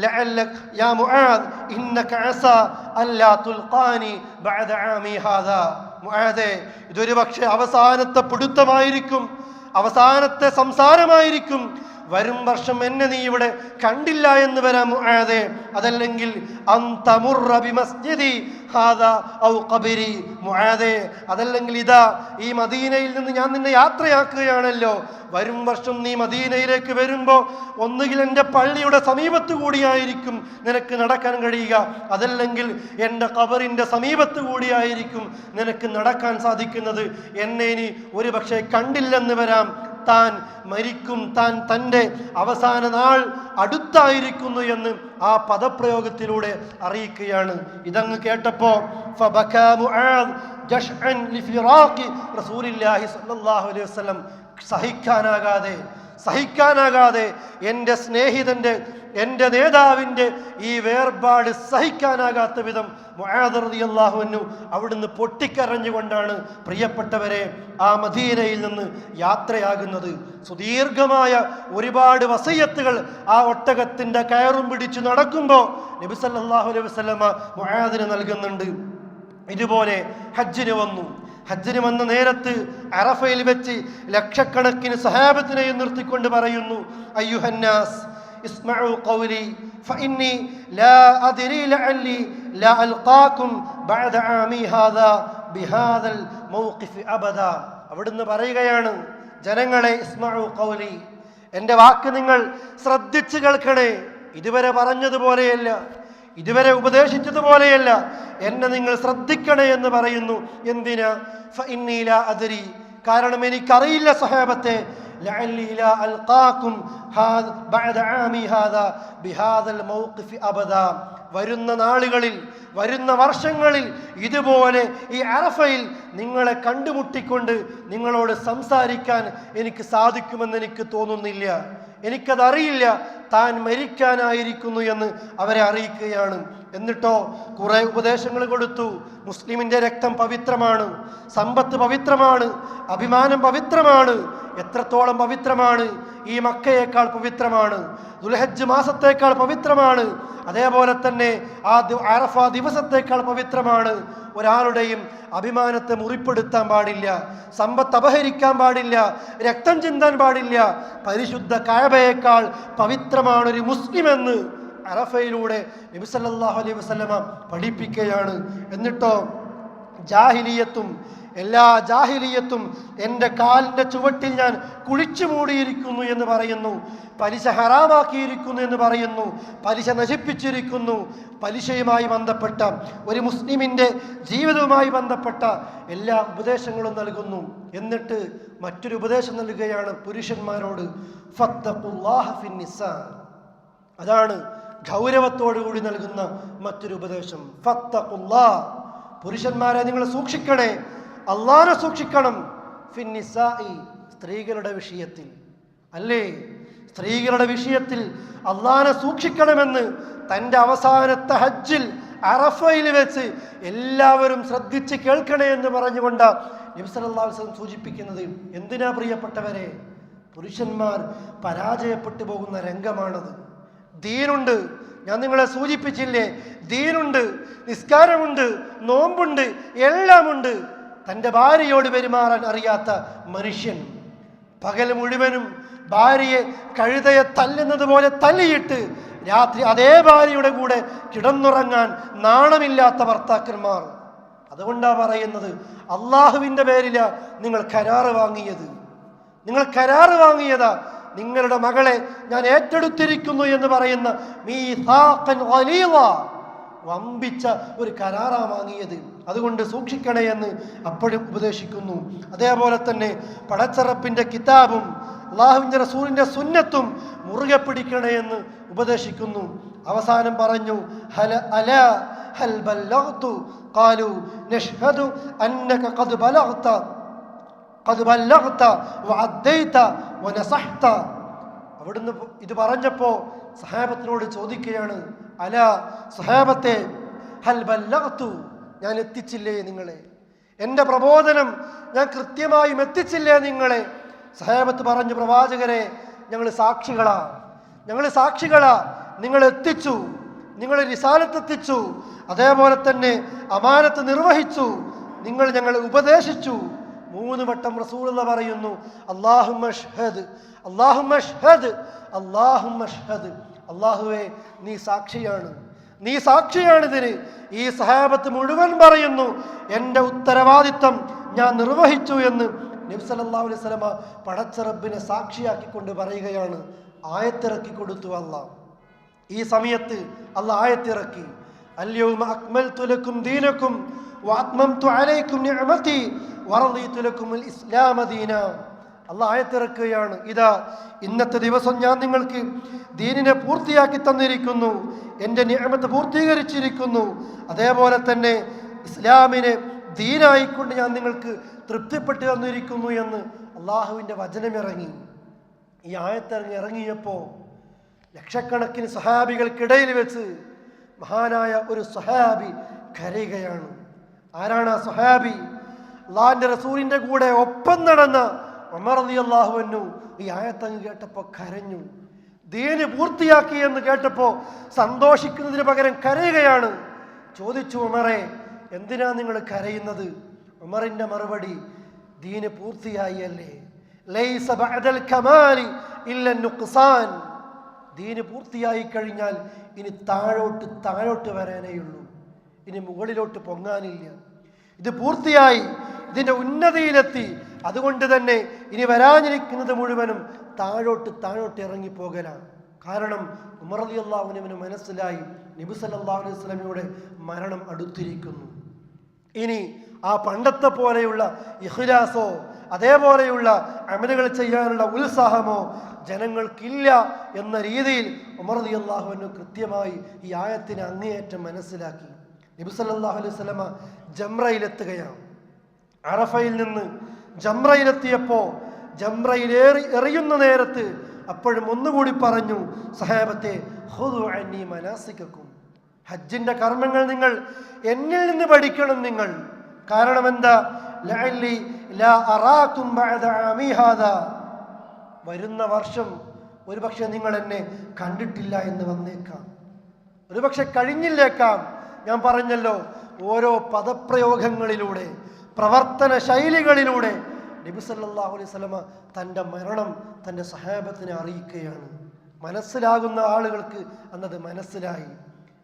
لعلك يا معاذ إنك عسى ألا تلقاني بعد عامي هذا. معاذ ഇതൊരു പക്ഷേ അവസാനത്തെ പിടുത്തമായിരിക്കും, അവസാനത്തെ സംസാരമായിരിക്കും. വരും വർഷം എന്നെ നീ ഇവിടെ കണ്ടില്ല എന്ന് വരാം മുആദേ. അതല്ലെങ്കിൽ അൻതമുറ ബിമസ്ജിദി ഹാദാ ഔ ഖബരി. മുആദേ, അതല്ലെങ്കിൽ ഇതാ ഈ മദീനയിൽ നിന്ന് ഞാൻ നിന്നെ യാത്രയാക്കുകയാണല്ലോ. വരും വർഷം നീ മദീനയിലേക്ക് വരുമ്പോൾ ഒന്നുകിൽ എൻ്റെ പള്ളിയുടെ സമീപത്ത് കൂടിയായിരിക്കും നിനക്ക് നടക്കാൻ കഴിയുക, അതല്ലെങ്കിൽ എൻ്റെ ഖബറിൻ്റെ സമീപത്ത് കൂടിയായിരിക്കും നിനക്ക് നടക്കാൻ സാധിക്കുന്നത്. എന്നെ ഇനി ഒരു പക്ഷേ കണ്ടില്ലെന്ന് വരാം. താൻ മരിക്കും, തൻ്റെ അവസാന നാൾ അടുത്തായിരിക്കുന്നു എന്ന് ആ പദപ്രയോഗത്തിലൂടെ അറിയിക്കുകയാണ്. ഇതങ്ങ് കേട്ടപ്പോൾ ഫബകാ മുആദ് ജഷ്അൻ ലിഫിറാഖി റസൂലില്ലാഹി സ്വല്ലല്ലാഹു അലൈഹി വസല്ലം, സഹിക്കാനാകാതെ എൻ്റെ സ്നേഹിതൻ്റെ, എൻ്റെ നേതാവിൻ്റെ ഈ വേർപാട് സഹിക്കാനാകാത്ത വിധം മുആദ് റളിയല്ലാഹു അൻഹു അവിടുന്ന് പൊട്ടിക്കരഞ്ഞുകൊണ്ടാണ് പ്രിയപ്പെട്ടവരെ ആ മദീനയിൽ നിന്ന് യാത്രയാകുന്നത്. സുദീർഘമായ ഒരുപാട് വസിയ്യത്തുകൾ ആ ഒട്ടകത്തിൻ്റെ കയറും പിടിച്ചു നടക്കുമ്പോൾ നബി സല്ലല്ലാഹു അലൈഹി വസല്ലമ മുആദിന് നൽകുന്നുണ്ട്. ഇതുപോലെ ഹജ്ജിന് വന്ന നേരത്ത് അറഫയിൽ വെച്ച് ലക്ഷക്കണക്കിന് സഹാബത്തിനെയും നിർത്തിക്കൊണ്ട് പറയുന്നു, അയ്യുഹന്നാസ് ഇസ്മഉ ഖൗലി ഫഇന്നി ലാ അദ്രി ലഅല്ലി ലാ അൽഖാകും ബഅദ ആമി ഹാദാ ബിഹാദൽ മൗഖിഫ് അബദാ. അവിടുന്ന് പറയുകയാണ്, ജനങ്ങളെ ഇസ്മഉ ഖൗലി, എൻ്റെ വാക്ക് നിങ്ങൾ ശ്രദ്ധിച്ചു കേൾക്കണേ. ഇതുവരെ പറഞ്ഞതുപോലെയല്ല, ഇതുവരെ ഉപദേശിച്ചതുപോലെയല്ല, എന്നെ നിങ്ങൾ ശ്രദ്ധിക്കണേ എന്ന് പറയുന്നു. എന്തിനാ? ഫഇന്നി ലാ അദ്രി, കാരണം എനിക്കറിയില്ല സഹാബത്തെ, ലഅല്ലി ലാ അൽഖാകും ബഅദ ആമി ഹാദാ ബിഹാദൽ മൗഖിഫ് അബദാ. വരുന്ന നാളുകളിൽ, വരുന്ന വർഷങ്ങളിൽ ഇതുപോലെ ഈ അറഫയിൽ നിങ്ങളെ കണ്ടുമുട്ടിക്കൊണ്ട് നിങ്ങളോട് സംസാരിക്കാൻ എനിക്ക് സാധിക്കുമെന്ന് എനിക്ക് തോന്നുന്നില്ല. എനിക്കതറിയില്ല താൻ മരിക്കാനായിരിക്കുന്നു എന്ന് അവരെ അറിയിക്കുകയാണ്. എന്നിട്ടോ കുറെ ഉപദേശങ്ങൾ കൊടുത്തു. മുസ്ലിമിന്റെ രക്തം പവിത്രമാണ്, സമ്പത്ത് പവിത്രമാണ്, അഭിമാനം പവിത്രമാണ്. എത്രത്തോളം പവിത്രമാണ്! ഈ മക്കയേക്കാൾ പവിത്രമാണ്, ദുൽഹജ്ജ് മാസത്തേക്കാൾ പവിത്രമാണ്, അതേപോലെ തന്നെ ആ അറഫ ദിവസത്തേക്കാൾ പവിത്രമാണ്. ഒരാളുടെയും അഭിമാനത്തെ മുറിപ്പെടുത്താൻ പാടില്ല, സമ്പത്ത് അപഹരിക്കാൻ പാടില്ല, രക്തം ചിന്താൻ പാടില്ല. പരിശുദ്ധ കഅബയേക്കാൾ പവിത്രമാണ് ഒരു മുസ്ലിം എന്ന് അറഫയിലൂടെ നബി സല്ലല്ലാഹു അലൈഹി വസല്ലമ പഠിപ്പിക്കുകയാണ്. എന്നിട്ടോ ജാഹിലിയത്തും, എല്ലാ ജാഹിലിയത്തും എൻ്റെ കാലിൻ്റെ ചുവട്ടിൽ ഞാൻ കുഴിച്ചു മൂടിയിരിക്കുന്നു എന്ന് പറയുന്നു. പലിശ ഹറാമാക്കിയിരിക്കുന്നു എന്ന് പറയുന്നു. പലിശ നശിപ്പിച്ചിരിക്കുന്നു. പലിശയുമായി ബന്ധപ്പെട്ട ഒരു മുസ്ലിമിൻ്റെ ജീവിതവുമായി ബന്ധപ്പെട്ട എല്ലാ ഉപദേശങ്ങളും നൽകുന്നു. എന്നിട്ട് മറ്റൊരു ഉപദേശം നൽകുകയാണ് പുരുഷന്മാരോട്, ഫത്തഖുല്ലാഹ ഫിന്നിസാ. അതാണ് ഗൗരവത്തോടുകൂടി നൽകുന്ന മറ്റൊരു ഉപദേശം. ഫത്തഖുല്ലാഹ്, പുരുഷന്മാരെ നിങ്ങൾ സൂക്ഷിക്കണേ, അല്ലാഹനെ സൂക്ഷിക്കണം. ഫിന്നിസാഇ, സ്ത്രീകളുടെ വിഷയത്തിൽ. അല്ലേ, സ്ത്രീകളുടെ വിഷയത്തിൽ അല്ലാഹനെ സൂക്ഷിക്കണമെന്ന് തൻ്റെ അവസാനത്തെ ഹജ്ജിൽ അറഫയിൽ വെച്ച് എല്ലാവരും ശ്രദ്ധിച്ച് കേൾക്കണേ എന്ന് പറഞ്ഞുകൊണ്ട് നബി സല്ലല്ലാഹു അലൈഹി വസല്ലം സൂചിപ്പിക്കുന്നത്. എന്തിനാ പ്രിയപ്പെട്ടവരെ? പുരുഷന്മാർ പരാജയപ്പെട്ടു പോകുന്ന രംഗമാണത്. ദീനുണ്ട്, ഞാൻ നിങ്ങളെ സൂചിപ്പിച്ചില്ലേ, ദീനുണ്ട്, നിസ്കാരമുണ്ട്, നോമ്പുണ്ട്, എല്ലാമുണ്ട്. തൻ്റെ ഭാര്യയോട് പെരുമാറാൻ അറിയാത്ത മനുഷ്യൻ, പകൽ മുഴുവനും ഭാര്യയെ കഴുതയെ തല്ലുന്നത് പോലെ തല്ലിയിട്ട് രാത്രി അതേ ഭാര്യയുടെ കൂടെ കിടന്നുറങ്ങാൻ നാണമില്ലാത്ത ഭർത്താക്കന്മാർ. അതുകൊണ്ടാണ് പറയുന്നത്, അള്ളാഹുവിൻ്റെ പേരിലാ നിങ്ങൾ കരാറ് വാങ്ങിയത്. നിങ്ങൾ കരാറ് വാങ്ങിയതാ. നിങ്ങളുടെ മകളെ ഞാൻ ഏറ്റെടുത്തിരിക്കുന്നു എന്ന് പറയുന്ന മീസാഖൻ ഗലീള, വമ്പിച്ച ഒരു കരാറാ വാങ്ങിയത്. അതുകൊണ്ട് സൂക്ഷിക്കണേ എന്ന് അപ്പോഴും ഉപദേശിക്കുന്നു. അതേപോലെ തന്നെ പടച്ചറപ്പിന്റെ കിതാബും അള്ളാഹുവിന്റെ റസൂലിന്റെ സുന്നത്തും മുറുകെ പിടിക്കണേ എന്ന് ഉപദേശിക്കുന്നു. അവസാനം പറഞ്ഞു, ഹൽ ബല്ലഗ്തു ഖാലു നഷ്ഹദു അന്നക ഖദ് ബല്ലഗ്ത വഅദ്ദൈത വനസഹ്ത. അവിടുന്ന് ഇത് പറഞ്ഞപ്പോ സഹാബത്തിനോട് ചോദിക്കുകയാണ്, അല സഹാബത്തെ, ഹൽ ബല്ലഗ്തു, ഞാൻ എത്തിച്ചില്ലേ നിങ്ങളെ? എൻ്റെ പ്രബോധനം ഞാൻ കൃത്യമായും എത്തിച്ചില്ലേ നിങ്ങളെ? സഹാബത്ത് പറഞ്ഞു, പ്രവാചകരെ, ഞങ്ങൾ സാക്ഷികളാ, നിങ്ങൾ എത്തിച്ചു, നിങ്ങൾ റിസാലത്ത് എത്തിച്ചു, അതേപോലെ തന്നെ അമാനത്ത് നിർവഹിച്ചു, നിങ്ങൾ ഞങ്ങളെ ഉപദേശിച്ചു. 3 വട്ടം റസൂലുള്ളാഹി പറയുന്നു, അല്ലാഹുമ്മ അഷ്ഹദ്, അല്ലാഹുമ്മ അഷ്ഹദ്, അല്ലാഹുമ്മ അഷ്ഹദ്. അല്ലാഹുവേ, നീ സാക്ഷിയാണിതിന്. ഈ സഹാബത്ത് മുഴുവൻ പറയുന്നു, എൻ്റെ ഉത്തരവാദിത്തം ഞാൻ നിർവഹിച്ചു എന്ന് നബി സല്ലല്ലാഹു അലൈഹി വസല്ലമ പടച്ച റബ്ബിനെ സാക്ഷിയാക്കിക്കൊണ്ട് പറയുകയാണ്. ആയത്തിറക്കി കൊടുത്തു അല്ലാഹ്. ഈ സമയത്ത് അല്ലാഹ് ആയത്തിറക്കി, അൽയൗമ അക്മൽതു ലക്കും ദീനക്കും വഅത്മംതു അലൈക്കും നിഅമതി വറദീതു ലക്കുമുൽ ഇസ്ലാമ ദീന. അല്ലാഹ് ആയത്തിറക്കുകയാണ്, ഇതാ ഇന്നത്തെ ദിവസം ഞാൻ നിങ്ങൾക്ക് ദീനിനെ പൂർത്തിയാക്കി തന്നിരിക്കുന്നു, എൻ്റെ നിഅമത്ത് പൂർത്തീകരിച്ചിരിക്കുന്നു, അതേപോലെ തന്നെ ഇസ്ലാമിനെ ദീനായിക്കൊണ്ട് ഞാൻ നിങ്ങൾക്ക് തൃപ്തിപ്പെട്ട് തന്നിരിക്കുന്നു എന്ന് അള്ളാഹുവിൻ്റെ വചനമിറങ്ങി. ഈ ഇറങ്ങിയപ്പോൾ ലക്ഷക്കണക്കിന് സഹാബികൾക്കിടയിൽ വെച്ച് മഹാനായ ഒരു സഹാബി കരയുകയാണ്. ആരാണ് ആ സഹാബി? അള്ളാഹിന്റെ റസൂലിന്റെ കൂടെ ഒപ്പം നടന്ന ഉമർ റളിയല്ലാഹു അൻഹു. ഈ ആയത്തങ്ങ് കേട്ടപ്പോൾ കരഞ്ഞു. ദീന് പൂർത്തിയാക്കി എന്ന് കേട്ടപ്പോൾ സന്തോഷിക്കുന്നതിന് പകരം കരയുകയാണ്. ചോദിച്ചു, ഉമറെ, എന്തിനാ നിങ്ങൾ കരയുന്നത്? ഉമറിന്റെ മറുപടി, ദീന് പൂർത്തിയായി അല്ലേ? ലൈസ ബഅദൽ കമാലി ഇല്ല നുഖ്സാൻ. ദീന് പൂർത്തിയായി കഴിഞ്ഞാൽ ഇനി താഴോട്ട് വരാനേയുള്ളൂ, ഇനി മുകളിലോട്ട് പൊങ്ങാനില്ല. ഇത് പൂർത്തിയായി, ഇതിന്റെ ഉന്നതിയിലെത്തി. അതുകൊണ്ട് തന്നെ ഇനി വരാനിരിക്കുന്നത് മുഴുവനും താഴോട്ട് ഇറങ്ങിപ്പോകലാണ്. കാരണം ഉമർ റളിയല്ലാഹു അൻഹുവിന് മനസ്സിലായി, നബി സല്ലല്ലാഹു അലൈഹി വസല്ലമയുടെ മരണം അടുത്തിരിക്കുന്നു. ഇനി ആ പണ്ടത്തെ പോലെയുള്ള ഇഖ്ലാസോ അതേപോലെയുള്ള അമലുകൾ ചെയ്യാനുള്ള ഉത്സാഹമോ ജനങ്ങൾക്കില്ല എന്ന രീതിയിൽ ഉമർ റളിയല്ലാഹു അൻഹു കൃത്യമായി ഈ ആയത്തിനെ അങ്ങേയറ്റം മനസ്സിലാക്കി. നബി സല്ലല്ലാഹു അലൈഹി വസല്ലമ ജംറയിലെത്തുകയാണ്. അറഫയിൽ നിന്ന് ജംറയിലെത്തിയപ്പോൾ ജംറയിൽ എറിയുന്ന നേരത്ത് അപ്പോഴും ഒന്നുകൂടി പറഞ്ഞു, സഹാബത്തെ, ഖുദു അന്നി മനാസികക്കും, ഹജ്ജിന്റെ കർമ്മങ്ങൾ നിങ്ങൾ എന്നിൽ നിന്ന് പഠിക്കണം നിങ്ങൾ. കാരണം എന്താ? ലഅല്ലി ലാ അറാകും ബഅദ ആമി ഹാദാ, വരുന്ന വർഷം ഒരുപക്ഷെ നിങ്ങൾ എന്നെ കണ്ടിട്ടില്ല എന്ന് വന്നേക്കാം, ഒരുപക്ഷെ കഴിഞ്ഞില്ലേക്കാം. ഞാൻ പറഞ്ഞല്ലോ, ഓരോ പദപ്രയോഗങ്ങളിലൂടെ പ്രവർത്തന ശൈലികളിലൂടെ നബി സല്ലല്ലാഹു അലൈഹി വസല്ലമ തൻ്റെ മരണം തൻ്റെ സഹാബത്തിനെ അറിയിക്കുകയാണ്. മനസ്സിലാകുന്ന ആളുകൾക്ക് അന്നത് മനസ്സിലായി.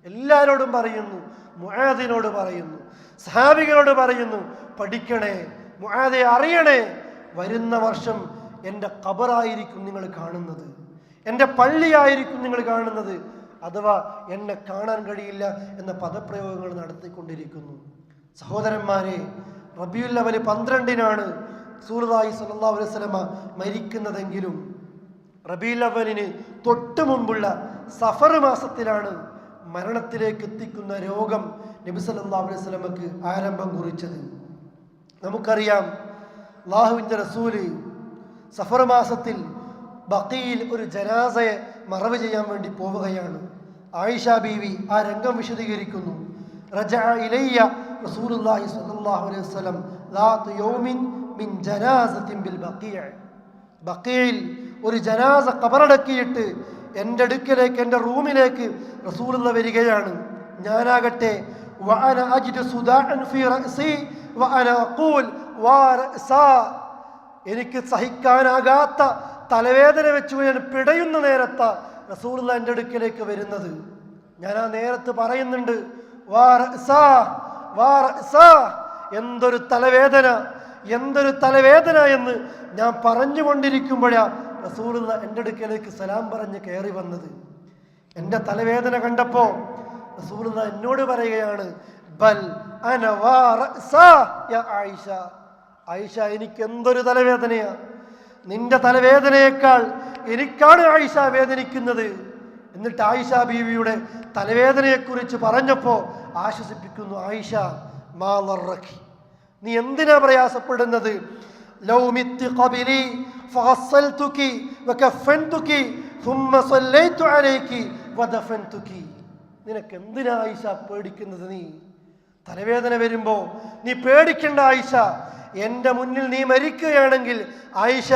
എല്ലാവരോടും പറയുന്നു, മുആദിനോട് പറയുന്നു, സഹാബികളോട് പറയുന്നു, പഠിക്കണേ, മുആദെ അറിയണേ, വരുന്ന വർഷം എൻ്റെ ഖബറായിരിക്കും നിങ്ങൾ കാണുന്നത്, എൻ്റെ പള്ളിയായിരിക്കും നിങ്ങൾ കാണുന്നത്, അഥവാ എന്നെ കാണാൻ കഴിയില്ല എന്ന പദപ്രയോഗങ്ങൾ നടത്തിക്കൊണ്ടിരിക്കുന്നു. സഹോദരന്മാരെ, റബീഉൽ അവ്വൽ 12-നാണ് റസൂലുള്ളാഹി സ്വല്ലല്ലാഹു അലൈഹി വസല്ലമ മരിക്കുന്നതെങ്കിലും റബീഉൽ അവ്വലിന് തൊട്ട് മുമ്പുള്ള സഫർ മാസത്തിലാണ് മരണത്തിലേക്ക് എത്തിക്കുന്ന രോഗം നബി സല്ലല്ലാഹു അലൈഹി വസല്ലമക്ക് ആരംഭം കുറിച്ചത്. നമുക്കറിയാം, അല്ലാഹുവിൻ്റെ റസൂല് സഫർ മാസത്തിൽ ബഖീൽ ഒരു ജനാസയെ മറവ് ചെയ്യാൻ വേണ്ടി പോവുകയാണ്. ആയിഷ ബീവി ആ രംഗം വിശദീകരിക്കുന്നു. റജഅ ഇലയ്യ റസൂലുള്ളാഹി സ്വല്ലല്ലാഹു അലൈഹി വസല്ലം ذات يوم من جنازة بالبقيع. ബഖീൽ ഒരു ജനാസ ഖബറടക്കിയിട്ട് എൻ്റെ അടുക്കലേക്ക്, എൻ്റെ റൂമിലേക്ക് റസൂലുള്ളാഹി വരികയാണ്. ഞാനാകട്ടെ വഅന അജിദു സുദാഅൻ ഫീ റഅസി വഅന അഖൂൽ വാ റഅസാ, എനിക്ക് സഹിക്കാനാകാത്ത തലവേദന വെച്ച് ഞാൻ പിടയുന്ന നേരത്ത് റസൂലുള്ള എൻ്റെ അടുക്കലേക്ക് വരുന്നത്. ഞാൻ ആ നേരത്ത് പറയുന്നുണ്ട്, എന്തൊരു തലവേദന, എന്തൊരു തലവേദന എന്ന് ഞാൻ പറഞ്ഞുകൊണ്ടിരിക്കുമ്പോഴാണ് റസൂലുള്ള എൻ്റെ അടുക്കലേക്ക് സലാം പറഞ്ഞ് കയറി വന്നത്. എൻ്റെ തലവേദന കണ്ടപ്പോ റസൂലുള്ള എന്നോട് പറയുകയാണ്, ബൽ അന യാ ആയിഷ, ആയിഷ എനിക്ക് എന്തൊരു തലവേദനയാ, നിന്റെ തലവേദനയേക്കാൾ എനിക്കാണ് ആയിഷ വേദനിക്കുന്നത്. എന്നിട്ട് ആയിഷ ബീവിയുടെ തലവേദനയെക്കുറിച്ച് പറഞ്ഞപ്പോ ആശ്വസിപ്പിക്കുന്നു, ആയിഷ മാ ലറക്കി, നീ എന്തിനാ പ്രയാസപ്പെടുന്നത്? ലൗ മിത്തി ഖബലി ഫഗസ്സൽതുകി വകഫൻതുകി ثم صليت عليك ودفنتك. നിനക്ക് എന്തിനാ ആയിഷ പേടിക്കുന്നത്? നീ തലവേദന വരുമ്പോ നീ പേടിക്കണ്ട ആയിഷ. എൻ്റെ മുന്നിൽ നീ മരിക്കുകയാണെങ്കിൽ ആയിഷ,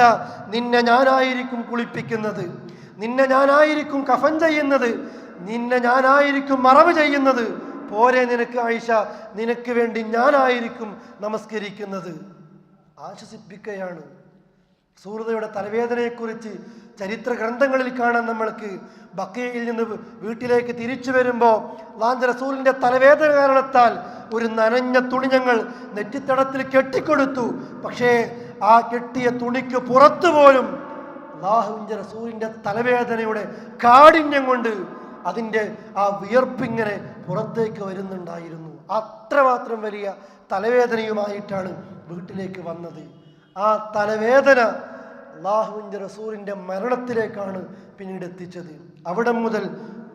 നിന്നെ ഞാനായിരിക്കും കുളിപ്പിക്കുന്നത്, നിന്നെ ഞാനായിരിക്കും കഫൻ ചെയ്യുന്നത്, നിന്നെ ഞാനായിരിക്കും മറവ് ചെയ്യുന്നത്. പോരെ നിനക്ക് ആയിഷ, നിനക്ക് വേണ്ടി ഞാനായിരിക്കും നമസ്കരിക്കുന്നത്. ആശ്വസിപ്പിക്കുകയാണ്. റസൂലുള്ളാഹിയുടെ തലവേദനയെക്കുറിച്ച് ചരിത്ര ഗ്രന്ഥങ്ങളിൽ കാണാൻ നമ്മൾക്ക്. ബഖീയിൽ നിന്ന് വീട്ടിലേക്ക് തിരിച്ചു വരുമ്പോൾ അല്ലാഹുവിന്റെ റസൂലിന്റെ തലവേദന കാരണത്താൽ ഒരു നനഞ്ഞ തുണി ഞങ്ങൾ നെറ്റിത്തടത്തിൽ കെട്ടിക്കൊടുത്തു. പക്ഷേ ആ കെട്ടിയ തുണിക്ക് പുറത്തു പോലും അല്ലാഹുവിന്റെ റസൂലിന്റെ തലവേദനയുടെ കാഠിന്യം കൊണ്ട് അതിൻ്റെ ആ വിയർപ്പിങ്ങനെ പുറത്തേക്ക് വരുന്നുണ്ടായിരുന്നു. അത്രമാത്രം വലിയ തലവേദനയുമായിട്ടാണ് വീട്ടിലേക്ക് വന്നത്. ആ തലവേദന അല്ലാഹുവിൻ്റെ റസൂലിൻ്റെ മരണത്തിലേക്കാണ് പിന്നീട് എത്തിച്ചത്. അവിടെ മുതൽ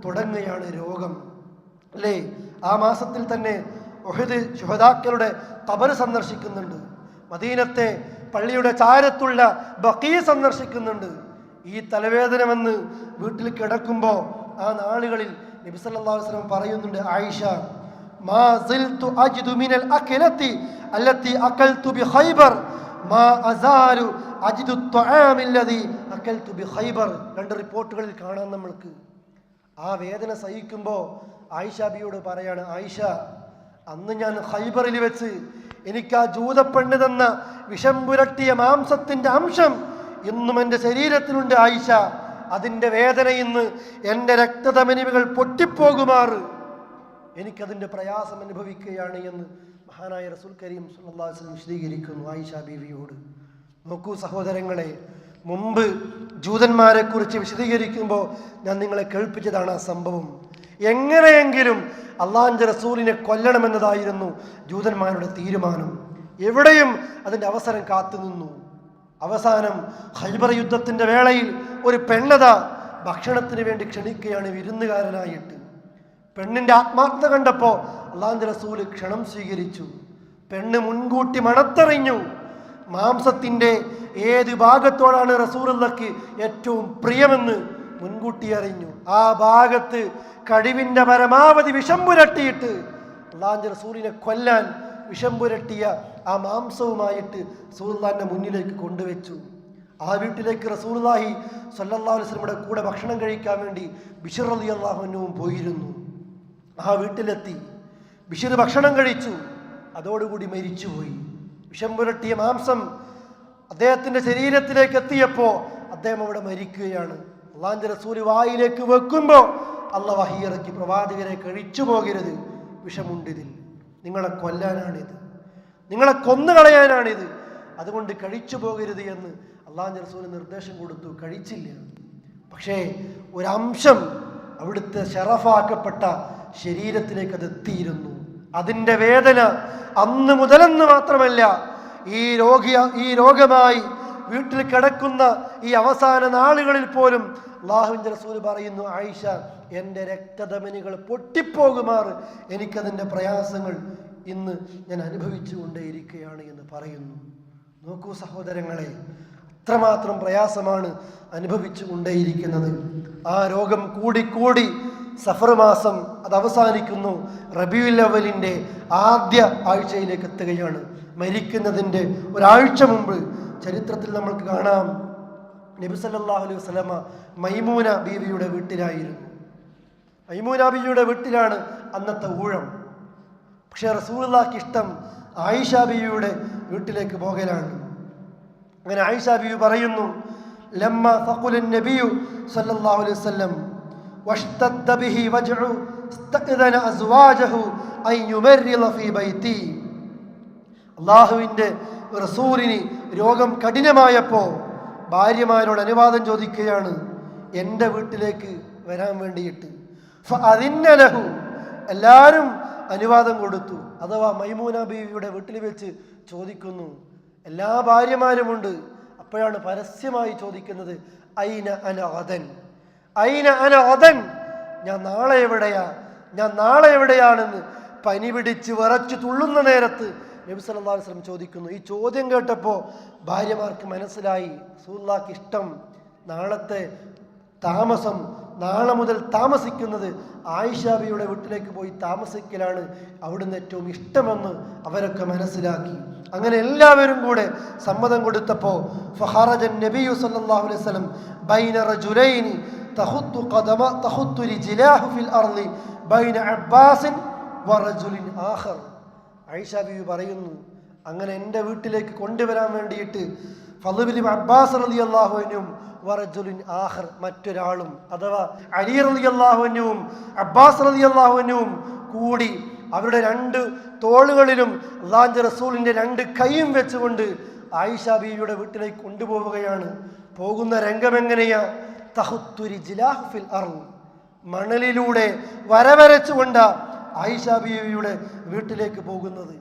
തുടങ്ങുകയാണ് രോഗം, അല്ലേ? ആ മാസത്തിൽ തന്നെ ഉഹദ് ശുഹദാക്കളുടെ ഖബർ സന്ദർശിക്കുന്നുണ്ട്, മദീനത്തെ പള്ളിയുടെ ചാരത്തുള്ള ബഖീ സന്ദർശിക്കുന്നുണ്ട്. ഈ തലവേദന വന്ന് വീട്ടിൽ കിടക്കുമ്പോൾ ആ നാളുകളിൽ നബി സല്ലല്ലാഹു അലൈഹി വസല്ലം പറയുന്നുണ്ട്, ആയിഷ മാ സിൽതു അജ്ദു മിനൽ അക്ലത്തി അല്ലത്തി അകൽതു ബി ഖൈബർ മാ അസാലു അജ്ദു അത്അം അല്ലദി അകൽതു ബി ഖൈബർ. രണ്ട് റിപ്പോർട്ടുകളിൽ കാണാം നമ്മൾക്ക്. ആ വേദന സഹിക്കുമ്പോൾ ആയിഷ ബിയോട് പറയാണ്, ആയിഷ, അന്ന് ഞാൻ ഖൈബറിൽ വെച്ച് എനിക്ക് ആ ജൂതപ്പെണ്ണ് തന്ന വിഷം പുരട്ടിയ മാംസത്തിന്റെ അംശം ഇന്നും എൻ്റെ ശരീരത്തിലുണ്ട് ആയിഷ. അതിൻ്റെ വേദന ഇന്ന് എൻ്റെ രക്തധമനികൾ പൊട്ടിപ്പോകുമാറ് എനിക്കതിൻ്റെ പ്രയാസം അനുഭവിക്കുകയാണ് എന്ന് മഹാനായ റസൂൽ കരീം സല്ലല്ലാഹു അലൈഹി വസല്ലം വിശദീകരിക്കുന്നു ആയിഷ ബീവിയോട്. നോക്കൂ സഹോദരങ്ങളെ, മുമ്പ് ജൂതന്മാരെ കുറിച്ച് വിശദീകരിക്കുമ്പോൾ ഞാൻ നിങ്ങളെ കേൾപ്പിച്ചതാണ് ആ സംഭവം. എങ്ങനെയെങ്കിലും അള്ളാഹുവിൻ്റെ റസൂലിനെ കൊല്ലണമെന്നതായിരുന്നു ജൂതന്മാരുടെ തീരുമാനം. എവിടെയും അതിൻ്റെ അവസരം കാത്തുനിന്നു. അവസാനം ഖൈബർ യുദ്ധത്തിന്റെ വേളയിൽ ഒരു പെണ്ണത ഭക്ഷണത്തിന് വേണ്ടി ക്ഷണിക്കുകയാണ് വിരുന്നുകാരനായിട്ട്. പെണ്ണിന്റെ ആത്മാർത്ഥത കണ്ടപ്പോൾ അല്ലാഹുവിന്റെ റസൂൽ ക്ഷണം സ്വീകരിച്ചു. പെണ്ണ് മുൻകൂട്ടി മണത്തറിഞ്ഞു. മാംസത്തിന്റെ ഏത് ഭാഗത്തോടാണ് റസൂലുള്ളാഹിക്ക് ഏറ്റവും പ്രിയമെന്ന് മുൻകൂട്ടി അറിഞ്ഞു. ആ ഭാഗത്ത് കഴിവിന്റെ പരമാവധി വിഷം പുരട്ടിയിട്ട് അല്ലാഹുവിന്റെ റസൂലിനെ കൊല്ലാൻ വിഷം പുരട്ടിയ ആ മാംസവുമായിട്ട് റസൂലുള്ളാഹിന്റെ മുന്നിലേക്ക് കൊണ്ടുവച്ചു. ആ വീട്ടിലേക്ക് റസൂലുള്ളാഹി സ്വല്ലല്ലാഹു അലൈഹി വസല്ലമയുടെ കൂടെ ഭക്ഷണം കഴിക്കാൻ വേണ്ടി ബിശ്ർ റളിയല്ലാഹു അൻഹുവും പോയിരുന്നു. ആ വീട്ടിലെത്തി ബിശ്ർ ഭക്ഷണം കഴിച്ചു. അതോടുകൂടി മരിച്ചുപോയി. വിഷം പുരട്ടിയ മാംസം അദ്ദേഹത്തിന്റെ ശരീരത്തിലേക്ക് എത്തിയപ്പോൾ അദ്ദേഹം അവിടെ മരിക്കുകയാണ്. അല്ലാഹുവിന്റെ റസൂൽ വായിലേക്ക് വെക്കുമ്പോൾ അല്ലാഹു വഹി ഇറക്കി, പ്രവാചകരെ കഴിച്ചു പോകരുത്, വിഷമുണ്ടിതിൽ, നിങ്ങളെ കൊല്ലാനാണിത്, നിങ്ങളെ കൊന്നുകളയാനാണിത്, അതുകൊണ്ട് കഴിച്ചു പോകരുത് എന്ന് അല്ലാഹുവിന്റെ റസൂൽ നിർദ്ദേശം കൊടുത്തു. കഴിച്ചില്ല. പക്ഷേ ഒരംശം അവിടുത്തെ ശറഫാക്കപ്പെട്ട ശരീരത്തിലേക്ക് അത് എത്തിയിരുന്നു. അതിൻ്റെ വേദന അന്ന് മുതലെന്ന് മാത്രമല്ല, ഈ രോഗമായി വീട്ടിൽ കിടക്കുന്ന ഈ അവസാന നാളുകളിൽ പോലും അല്ലാഹുവിൻ്റെ റസൂൽ പറയുന്നു, ആയിഷ, എൻ്റെ രക്തധമനികൾ പൊട്ടിപ്പോകുമാറ് എനിക്കതിൻ്റെ പ്രയാസങ്ങൾ ഇന്ന് ഞാൻ അനുഭവിച്ചു കൊണ്ടേയിരിക്കുകയാണ് എന്ന് പറയുന്നു. നോക്കൂ സഹോദരങ്ങളെ, അത്രമാത്രം പ്രയാസമാണ് അനുഭവിച്ചു കൊണ്ടേയിരിക്കുന്നത്. ആ രോഗം കൂടിക്കൂടി സഫർ മാസം അത് അവസാനിക്കുന്നു. റബീഉൽ അവ്വലിൻ്റെ ആദ്യ ആഴ്ചയിലേക്ക് എത്തുകയാണ്. മരിക്കുന്നതിൻ്റെ ഒരാഴ്ച മുമ്പ് ചരിത്രത്തിൽ നമ്മൾക്ക് കാണാം, നബി സല്ലല്ലാഹു അലൈഹി വസല്ലമ മൈമൂന ബീവിയുടെ വീട്ടിലായിരുന്നു. മൈമൂന ബീവിയുടെ വീട്ടിലാണ് അന്നത്തെ ഊഴം. പക്ഷേ റസൂലുള്ളാഹിക്ക് ഇഷ്ടം ആയിഷ ബീവിയുടെ വീട്ടിലേക്ക് പോകലാണ്. അങ്ങനെ ആയിഷ ബീവി പറയുന്നു, ലമ്മ ഫഖുല നബിയു സല്ലല്ലാഹു അലൈഹി വസല്ലം വഷ്തദ്ദ ബിഹി വജ്ഉ ഇസ്തഅ്ദന അസ്വാജഹു അൻ യുമർരിള ഫീ ബൈതി. അല്ലാഹുവിൻ്റെ റസൂലിന് രോഗം കഠിനമായപ്പോൾ ഭാര്യമാരോട് അനുവാദം ചോദിക്കുകയാണ് എൻ്റെ വീട്ടിലേക്ക് വരാൻ വേണ്ടിയിട്ട്. ഫഅദിന്ന ലഹു, എല്ലാവരും അനുവാദം കൊടുത്തു. അഥവാ മൈമൂന ബീവിയുടെ വീട്ടിൽ വെച്ച് ചോദിക്കുന്നു. എല്ലാ ഭാര്യമാരുമുണ്ട്. അപ്പോഴാണ് പരസ്യമായി ചോദിക്കുന്നത്, ഐന അന ഗദൻ, ഐന അന ഗദൻ, ഞാൻ നാളെ എവിടെയാ, ഞാൻ നാളെ എവിടെയാണെന്ന് പനി പിടിച്ച് വിറച്ച് തുള്ളുന്ന നേരത്ത് നബി സല്ലല്ലാഹു അലൈഹി വസല്ലം ചോദിക്കുന്നു. ഈ ചോദ്യം കേട്ടപ്പോൾ ഭാര്യമാർക്ക് മനസ്സിലായി റസൂലുള്ളാഹിക്ക് ഇഷ്ടം നാളത്തെ താമസം, നാളെ മുതൽ താമസിക്കുന്നത് ആയിഷ ബിയുടെ വീട്ടിലേക്ക് പോയി താമസിക്കലാണ് അവിടുന്ന് ഏറ്റവും ഇഷ്ടമെന്ന് അവരൊക്കെ മനസ്സിലാക്കി. അങ്ങനെ എല്ലാവരും കൂടെ സമ്മതം കൊടുത്തപ്പോൾ ഫഖറജൻ നബിയു സല്ലല്ലാഹു അലൈഹി വസല്ലം ബൈന റജുലൈനി തഖുത്തു റിജ്ലാഹു ഫിൽ അർളി ബൈന അബ്ബാസിൻ വറജുലിൻ ആഖർ. ആയിഷ ബിബി പറയുന്നു, അങ്ങനെ എൻ്റെ വീട്ടിലേക്ക് കൊണ്ടുവരാൻ വേണ്ടിയിട്ട് ഫള് ഇബ്നു അബ്ബാസ് റളിയല്ലാഹു അൻഹും വറജുലിൻ ആഖർ, മറ്റൊരാളും, അഥവാ അലി റളിയല്ലാഹു അൻഹുവും അബ്ബാസ് റളിയല്ലാഹു അൻഹുവും കൂടി അവരുടെ രണ്ട് തോളുകളിലും അല്ലാഹുവിൻ്റെ റസൂലിൻ്റെ രണ്ട് കൈയും വെച്ചുകൊണ്ട് ആയിഷ ബീവിയുടെ വീട്ടിലേക്ക് കൊണ്ടുപോവുകയാണ്. പോകുന്ന രംഗം എങ്ങനെയാ? തഖുത്തു റിജ്ലാഹു ഫിൽ അർള്, മണലിലൂടെ വരവരച്ചുകൊണ്ട് ആയിഷ ബീവിയുടെ വീട്ടിലേക്ക് പോകുന്നത്.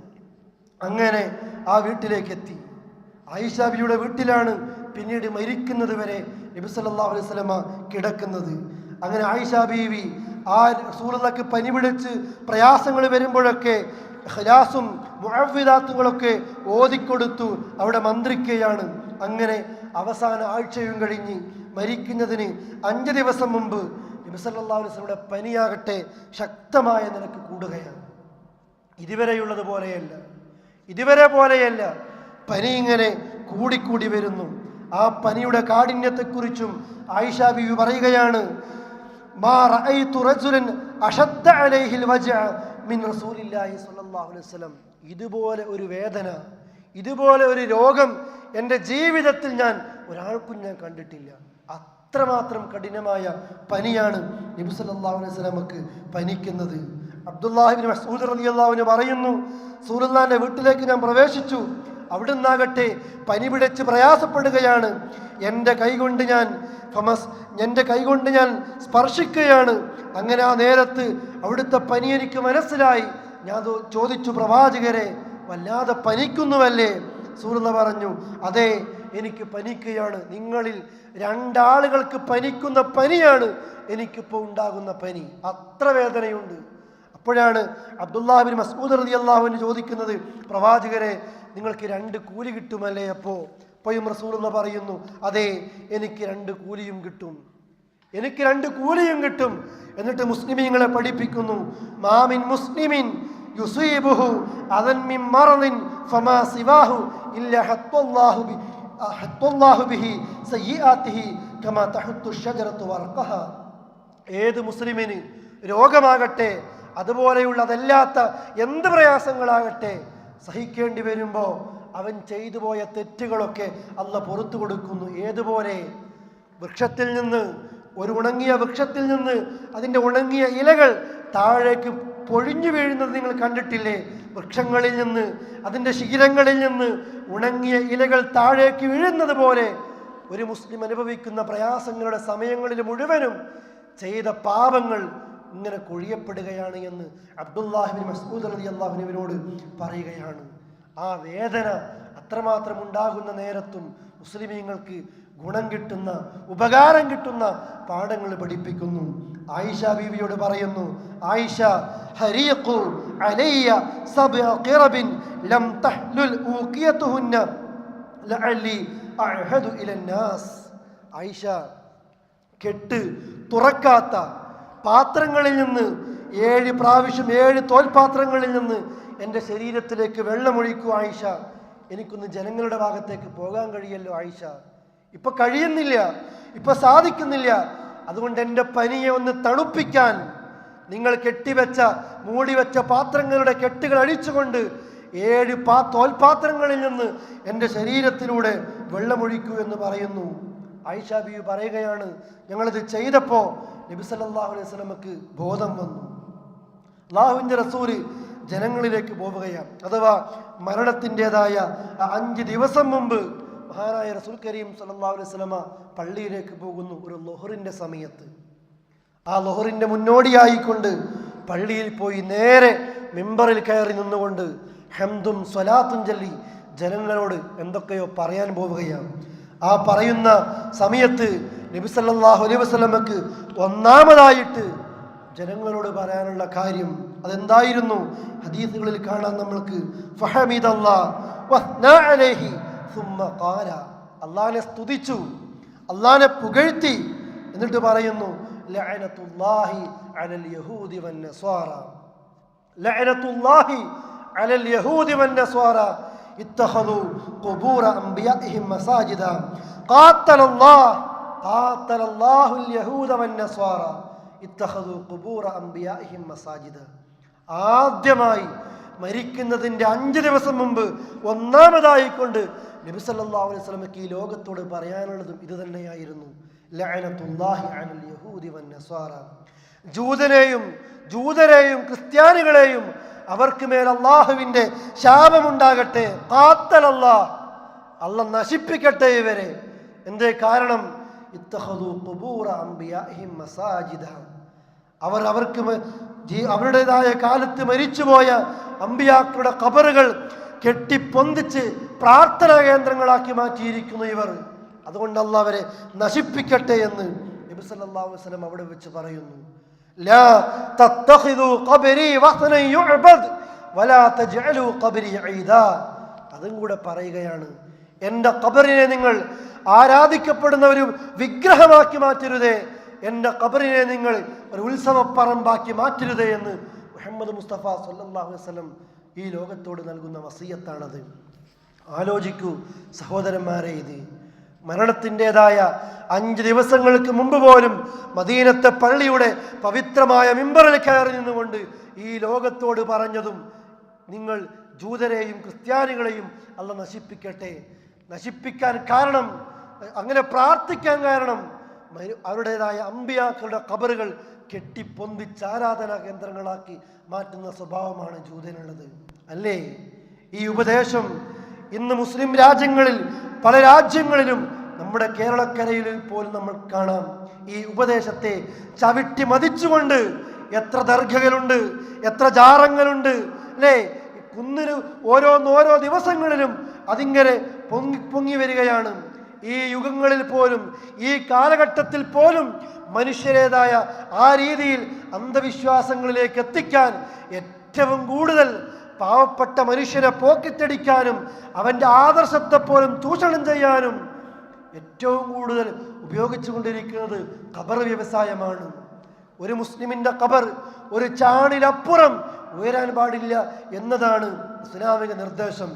അങ്ങനെ ആ വീട്ടിലേക്ക് എത്തി. ആയിഷ ബീവിയുടെ വീട്ടിലാണ് പിന്നീട് മരിക്കുന്നത് വരെ നബി സല്ലല്ലാഹു അലൈഹി വസല്ലമ കിടക്കുന്നത്. അങ്ങനെ ആയിഷ ബീവി ആ റസൂലുള്ളാഹിക്ക് പനി പിടിച്ച് പ്രയാസങ്ങൾ വരുമ്പോഴൊക്കെ ഖിലാസും മുഅവ്വിദാത്തുകളൊക്കെ ഓതിക്കൊടുത്തു അവിടെ മന്ത്രിക്കുകയാണ്. അങ്ങനെ അവസാന ആഴ്ചയും കഴിഞ്ഞ് മരിക്കുന്നതിന് 5 ദിവസം മുമ്പ് നബി സല്ലല്ലാഹു അലൈഹി വസല്ലമയുടെ പനിയാകട്ടെ ശക്തമായ നിലക്ക് കൂടുകയാണ്. ഇതുവരെയുള്ളത് പോലെയല്ല, ഇതുവരെ പോലെയല്ല. പനി ഇങ്ങനെ കൂടിക്കൂടി വരുന്നു. ആ പനിയുടെ കാഠിന്യത്തെക്കുറിച്ചും ആയിഷ ബീവി പറയുകയാണ്, മാ റഅയ്തു റജുലൻ അശദ്ദ അലൈഹിൽ വജ്അ മിൻ റസൂലില്ലാഹി സ്വല്ലല്ലാഹു അലൈഹി വസല്ലം. ഇതുപോലെ ഒരു വേദന, ഇതുപോലെ ഒരു രോഗം എൻ്റെ ജീവിതത്തിൽ ഞാൻ ഒരാൾക്കും ഞാൻ കണ്ടിട്ടില്ല. അത്രമാത്രം കഠിനമായ പനിയാണ് നബി സല്ലല്ലാഹു അലൈഹി വസല്ലമക്ക് പനിക്കുന്നത്. അബ്ദുല്ലാഹി ഇബ്നു മസ്ഊദ് റളിയല്ലാഹു അൻഹു പറയുന്നു, റസൂലുള്ളാഹിന്റെ വീട്ടിലേക്ക് ഞാൻ പ്രവേശിച്ചു. അവിടുന്നാകട്ടെ പനി പിടിച്ച് പ്രയാസപ്പെടുകയാണ്. എൻ്റെ കൈകൊണ്ട് ഞാൻ സ്പർശിക്കുകയാണ്. അങ്ങനെ ആ നേരത്ത് അവിടുത്തെ പനി എനിക്ക് മനസ്സിലായി. ഞാൻ ചോദിച്ചു, പ്രവാചകരെ വല്ലാതെ പനിക്കുന്നുവല്ലേ? റസൂലുള്ളാഹി പറഞ്ഞു, അതെ, എനിക്ക് പനിക്കുകയാണ്. നിങ്ങളിൽ 2 ആളുകൾക്ക് പനിക്കുന്ന പനിയാണ് എനിക്കിപ്പോൾ ഉണ്ടാകുന്ന പനി. അത്ര വേദനയുണ്ട്. അപ്പോഴാണ് അബ്ദുല്ലാഹി ഇബ്നു മസ്ഊദ് റളിയല്ലാഹു അൻഹു ചോദിക്കുന്നത്, പ്രവാചകരെ നിങ്ങൾക്ക് 2 കൂലി കിട്ടുമല്ലേ? അപ്പോഴും റസൂലുള്ളാഹി പറയുന്നു, അതെ, എനിക്ക് 2 കൂലിയും കിട്ടും, എനിക്ക് 2 കൂലിയും കിട്ടും. എന്നിട്ട് മുസ്ലിമീങ്ങളെ പഠിപ്പിക്കുന്നു, മാമിൻ മുസ്ലിമിൻ യുസീബുഹു അദൻ മിൻ മറദിൻ ഫമാ സിവാഹു ഇല്ലാ ഹത്തല്ലാഹു ബിഹി സയ്യിആതിഹി കമാ തഹത്തു ഷജറത്തു വർഖഹ. ഏത് മുസ്ലിമിന് രോഗമാകട്ടെ അതുപോലെയുള്ളതല്ലാത്ത എന്ത് പ്രയാസങ്ങളാകട്ടെ സഹിക്കേണ്ടി വരുമ്പോൾ അവൻ ചെയ്തു പോയ തെറ്റുകളൊക്കെ അല്ലാഹ് പുറത്തു കൊടുക്കുന്നു. ഏതുപോലെ? വൃക്ഷത്തിൽ നിന്ന്, ഒരു ഉണങ്ങിയ വൃക്ഷത്തിൽ നിന്ന് അതിൻ്റെ ഉണങ്ങിയ ഇലകൾ താഴേക്ക് പൊഴിഞ്ഞു വീഴുന്നത് നിങ്ങൾ കണ്ടിട്ടില്ലേ? വൃക്ഷങ്ങളിൽ നിന്ന്, അതിൻ്റെ ശിഖരങ്ങളിൽ നിന്ന് ഉണങ്ങിയ ഇലകൾ താഴേക്ക് വീഴുന്നത് പോലെ ഒരു മുസ്ലിം അനുഭവിക്കുന്ന പ്രയാസങ്ങളുടെ സമയങ്ങളിൽ മുഴുവനും ചെയ്ത പാപങ്ങൾ ഇങ്ങനെ കൊഴിയപ്പെടുകയാണ് എന്ന് അബ്ദുല്ലാഹി ഇബ്നു മസ്ഊദ് റളിയല്ലാഹു അൻഹുവിനോട് പറയുകയാണ്. ആ വേദന അത്രമാത്രം ഉണ്ടാകുന്ന നേരത്തും മുസ്ലിമീങ്ങൾക്ക് ഗുണം കിട്ടുന്ന, ഉപകാരം കിട്ടുന്ന പാഠങ്ങൾ പഠിപ്പിക്കുന്നു. ആയിഷ ബീവിയോട് പറയുന്നു, ആയിഷ, ഹരീഖു അലയ്യ സബ്അ ഖിറബിൻ ലം തഹ്ലുൽ ഊഖിയതുഹുന്ന ലഅല്ലി അഅഹദു ഇലന്നാസ്. ആയിഷ, കെട്ട് തുറക്കാത്ത പാത്രങ്ങളിൽ നിന്ന് 7 പ്രാവശ്യം 7 തോൽപാത്രങ്ങളിൽ നിന്ന് എൻ്റെ ശരീരത്തിലേക്ക് വെള്ളമൊഴിക്കൂ ആയിഷ. എനിക്കൊന്ന് ജനങ്ങളുടെ ഭാഗത്തേക്ക് പോകാൻ കഴിയല്ലോ ആയിഷ. ഇപ്പൊ കഴിയുന്നില്ല, ഇപ്പൊ സാധിക്കുന്നില്ല. അതുകൊണ്ട് എൻ്റെ പനിയെ ഒന്ന് തണുപ്പിക്കാൻ നിങ്ങൾ കെട്ടിവെച്ച, മൂടിവെച്ച പാത്രങ്ങളുടെ കെട്ടുകൾ അഴിച്ചുകൊണ്ട് 7 തോൽപാത്രങ്ങളിൽ നിന്ന് എൻ്റെ ശരീരത്തിലൂടെ വെള്ളമൊഴിക്കൂ എന്ന് പറയുന്നു. ആയിഷ ബീവി പറയുകയാണ്, ഞങ്ങളിത് ചെയ്തപ്പോൾ നബി സല്ലല്ലാഹു അലൈഹി വസല്ലമക്ക് ബോധം വന്നു. അല്ലാഹുവിൻ്റെ റസൂല് ജനങ്ങളിലേക്ക് പോവുകയാണ്. അഥവാ മരണത്തിൻ്റെതായ 5 ദിവസം മുമ്പ് മഹാനായ റസൂൽ കരീം സല്ലല്ലാഹു അലൈഹി വസല്ലമ പള്ളിയിലേക്ക് പോകുന്നു. ഒരു ളുഹറിൻ്റെ സമയത്ത് ആ ളുഹറിൻ്റെ മുന്നോടിയായിക്കൊണ്ട് പള്ളിയിൽ പോയി നേരെ മിമ്പറിൽ കയറി നിന്നുകൊണ്ട് ഹംദും സ്വലാത്തും ചൊല്ലി ജനങ്ങളോട് എന്തൊക്കെയോ പറയാൻ പോവുകയാണ്. ആ പറയുന്ന സമയത്ത് നബി സല്ലല്ലാഹു അലൈഹി വസല്ലമക്ക് ഒന്നാമതായിട്ട് ജനങ്ങളോട് പറയാനുള്ള കാര്യം അതെന്തായിരുന്നു? ഹദീസുകളിൽ കാണാൻ നമ്മൾക്ക് ഫഹമിദല്ലാഹ് വസ്നാ അലൈഹി സുമ്മ ഖാല, അല്ലാഹുവിനെ സ്തുതിച്ചു, അല്ലാഹുവിനെ പുകഴ്ത്തി, എന്നിട്ട് പറയുന്നു ലഅനത്തുല്ലാഹി അലൽ യഹൂദി വന്നസ്വാറ, ലഅനത്തുല്ലാഹി അലൽ യഹൂദി വന്നസ്വാറ ഇത്തഖദു ഖുബൂറ അംബിയാഇഹിം മസാജിദ ഖാത്തലല്ലാഹുൽ യഹൂദ വന്നസ്വാറ ഇത്തഖദു ഖുബൂറ അംബിയാഇഹിം മസാജിദ. ആദ്യമായി മരിക്കുന്നതിൻ്റെ 5 ദിവസം മുമ്പ് ഒന്നാമതായിക്കൊണ്ട് നബി സല്ലല്ലാഹു അലൈഹി വസല്ലമക്ക് ഈ ലോകത്തോട് പറയാനുള്ളതും ഇത് തന്നെയായിരുന്നു. ലഅനത്തുല്ലാഹി അലൽ യഹൂദി വന്നസ്വാറ, ജൂതരെയും ക്രിസ്ത്യാനികളെയും അവർക്ക് മേൽ അള്ളാഹുവിൻ്റെ ശാപമുണ്ടാകട്ടെ. ഖാത്തലല്ലാഹ്, അല്ലാഹ് നശിപ്പിക്കട്ടെ ഇവരെ. എന്തേ കാരണം? ഇത്തഖദു ഖുബൂറ അംബിയാഇഹിം മസാജിദ, അവർക്ക് അവരുടേതായ കാലത്ത് മരിച്ചുപോയ അമ്പിയാക്കളുടെ ഖബറുകൾ കെട്ടിപ്പൊന്തിച്ച് പ്രാർത്ഥനാ കേന്ദ്രങ്ങളാക്കി മാറ്റിയിരിക്കുന്നു ഇവർ. അതുകൊണ്ട് അല്ലാഹ് അവരെ നശിപ്പിക്കട്ടെ എന്ന് നബി സല്ലല്ലാഹു അലൈഹി വസല്ലം അവിടെ വെച്ച് പറയുന്നു. ലാ തത്തഖിദു ഖബരി വസ്നൻ യുഅബദ് വലാ തജ്അലു ഖബരി ഈദാ. അതും കൂടെ പറയുകയാണ്, എൻ്റെ ഖബറിനെ നിങ്ങൾ ആരാധിക്കപ്പെടുന്ന ഒരു വിഗ്രഹമാക്കി മാറ്റരുതേ, എൻ്റെ ഖബറിനെ നിങ്ങൾ ഒരു ഉത്സവപ്പറമ്പാക്കി മാറ്റരുതേ എന്ന് മുഹമ്മദ് മുസ്തഫ സല്ലല്ലാഹു അലൈഹി വസല്ലം ഈ ലോകത്തോട് നൽകുന്ന വസിയത്താണത്. ആലോചിക്കൂ സഹോദരന്മാരെ, ഇത് മരണത്തിൻ്റെതായ 5 ദിവസങ്ങൾക്ക് മുമ്പ് പോലും മദീനത്തെ പള്ളിയുടെ പവിത്രമായ മിമ്പറിൽ കയറി നിന്നുകൊണ്ട് ഈ ലോകത്തോട് പറഞ്ഞതും നിങ്ങൾ ജൂതരെയും ക്രിസ്ത്യാനികളെയും അല്ലാഹ് നശിപ്പിക്കട്ടെ. നശിപ്പിക്കാൻ കാരണം, അങ്ങനെ പ്രാർത്ഥിക്കാൻ കാരണം അവരുടേതായ അമ്പിയാക്കളുടെ ഖബറുകൾ കെട്ടിപ്പൊന്തിച്ച് ആരാധനാ കേന്ദ്രങ്ങളാക്കി മാറ്റുന്ന സ്വഭാവമാണ് ജൂതനുള്ളത്, അല്ലേ? ഈ ഉപദേശം ഇന്ന് മുസ്ലിം രാജ്യങ്ങളിൽ പല രാജ്യങ്ങളിലും നമ്മുടെ കേരളക്കരയിൽ പോലും നമ്മൾ കാണാം. ഈ ഉപദേശത്തെ ചവിട്ടി മതിച്ചുകൊണ്ട് എത്ര ദർഗകളുണ്ട്, എത്ര ജാറങ്ങളുണ്ട്, അല്ലേ? കുന്നിന് ഓരോ ദിവസങ്ങളിലും അതിങ്ങനെ പൊങ്ങി വരികയാണ്. ഈ യുഗങ്ങളിൽ പോലും, ഈ കാലഘട്ടത്തിൽ പോലും മനുഷ്യരേതായ ആ രീതിയിൽ അന്ധവിശ്വാസങ്ങളിലേക്ക് എത്തിക്കാൻ, ഏറ്റവും കൂടുതൽ പാവപ്പെട്ട മനുഷ്യരെ പോക്കറ്റടിക്കാനും അവൻ്റെ ആദർശത്തെ പോലും ചൂഷണം ചെയ്യാനും ഏറ്റവും കൂടുതൽ ഉപയോഗിച്ചു കൊണ്ടിരിക്കുന്നത് ഖബർ വ്യവസായമാണ്. ഒരു മുസ്ലിമിൻ്റെ ഖബർ ഒരു ചാണിലപ്പുറം ഉയരാൻ പാടില്ല എന്നതാണ് ഇസ്ലാമിക നിർദ്ദേശം.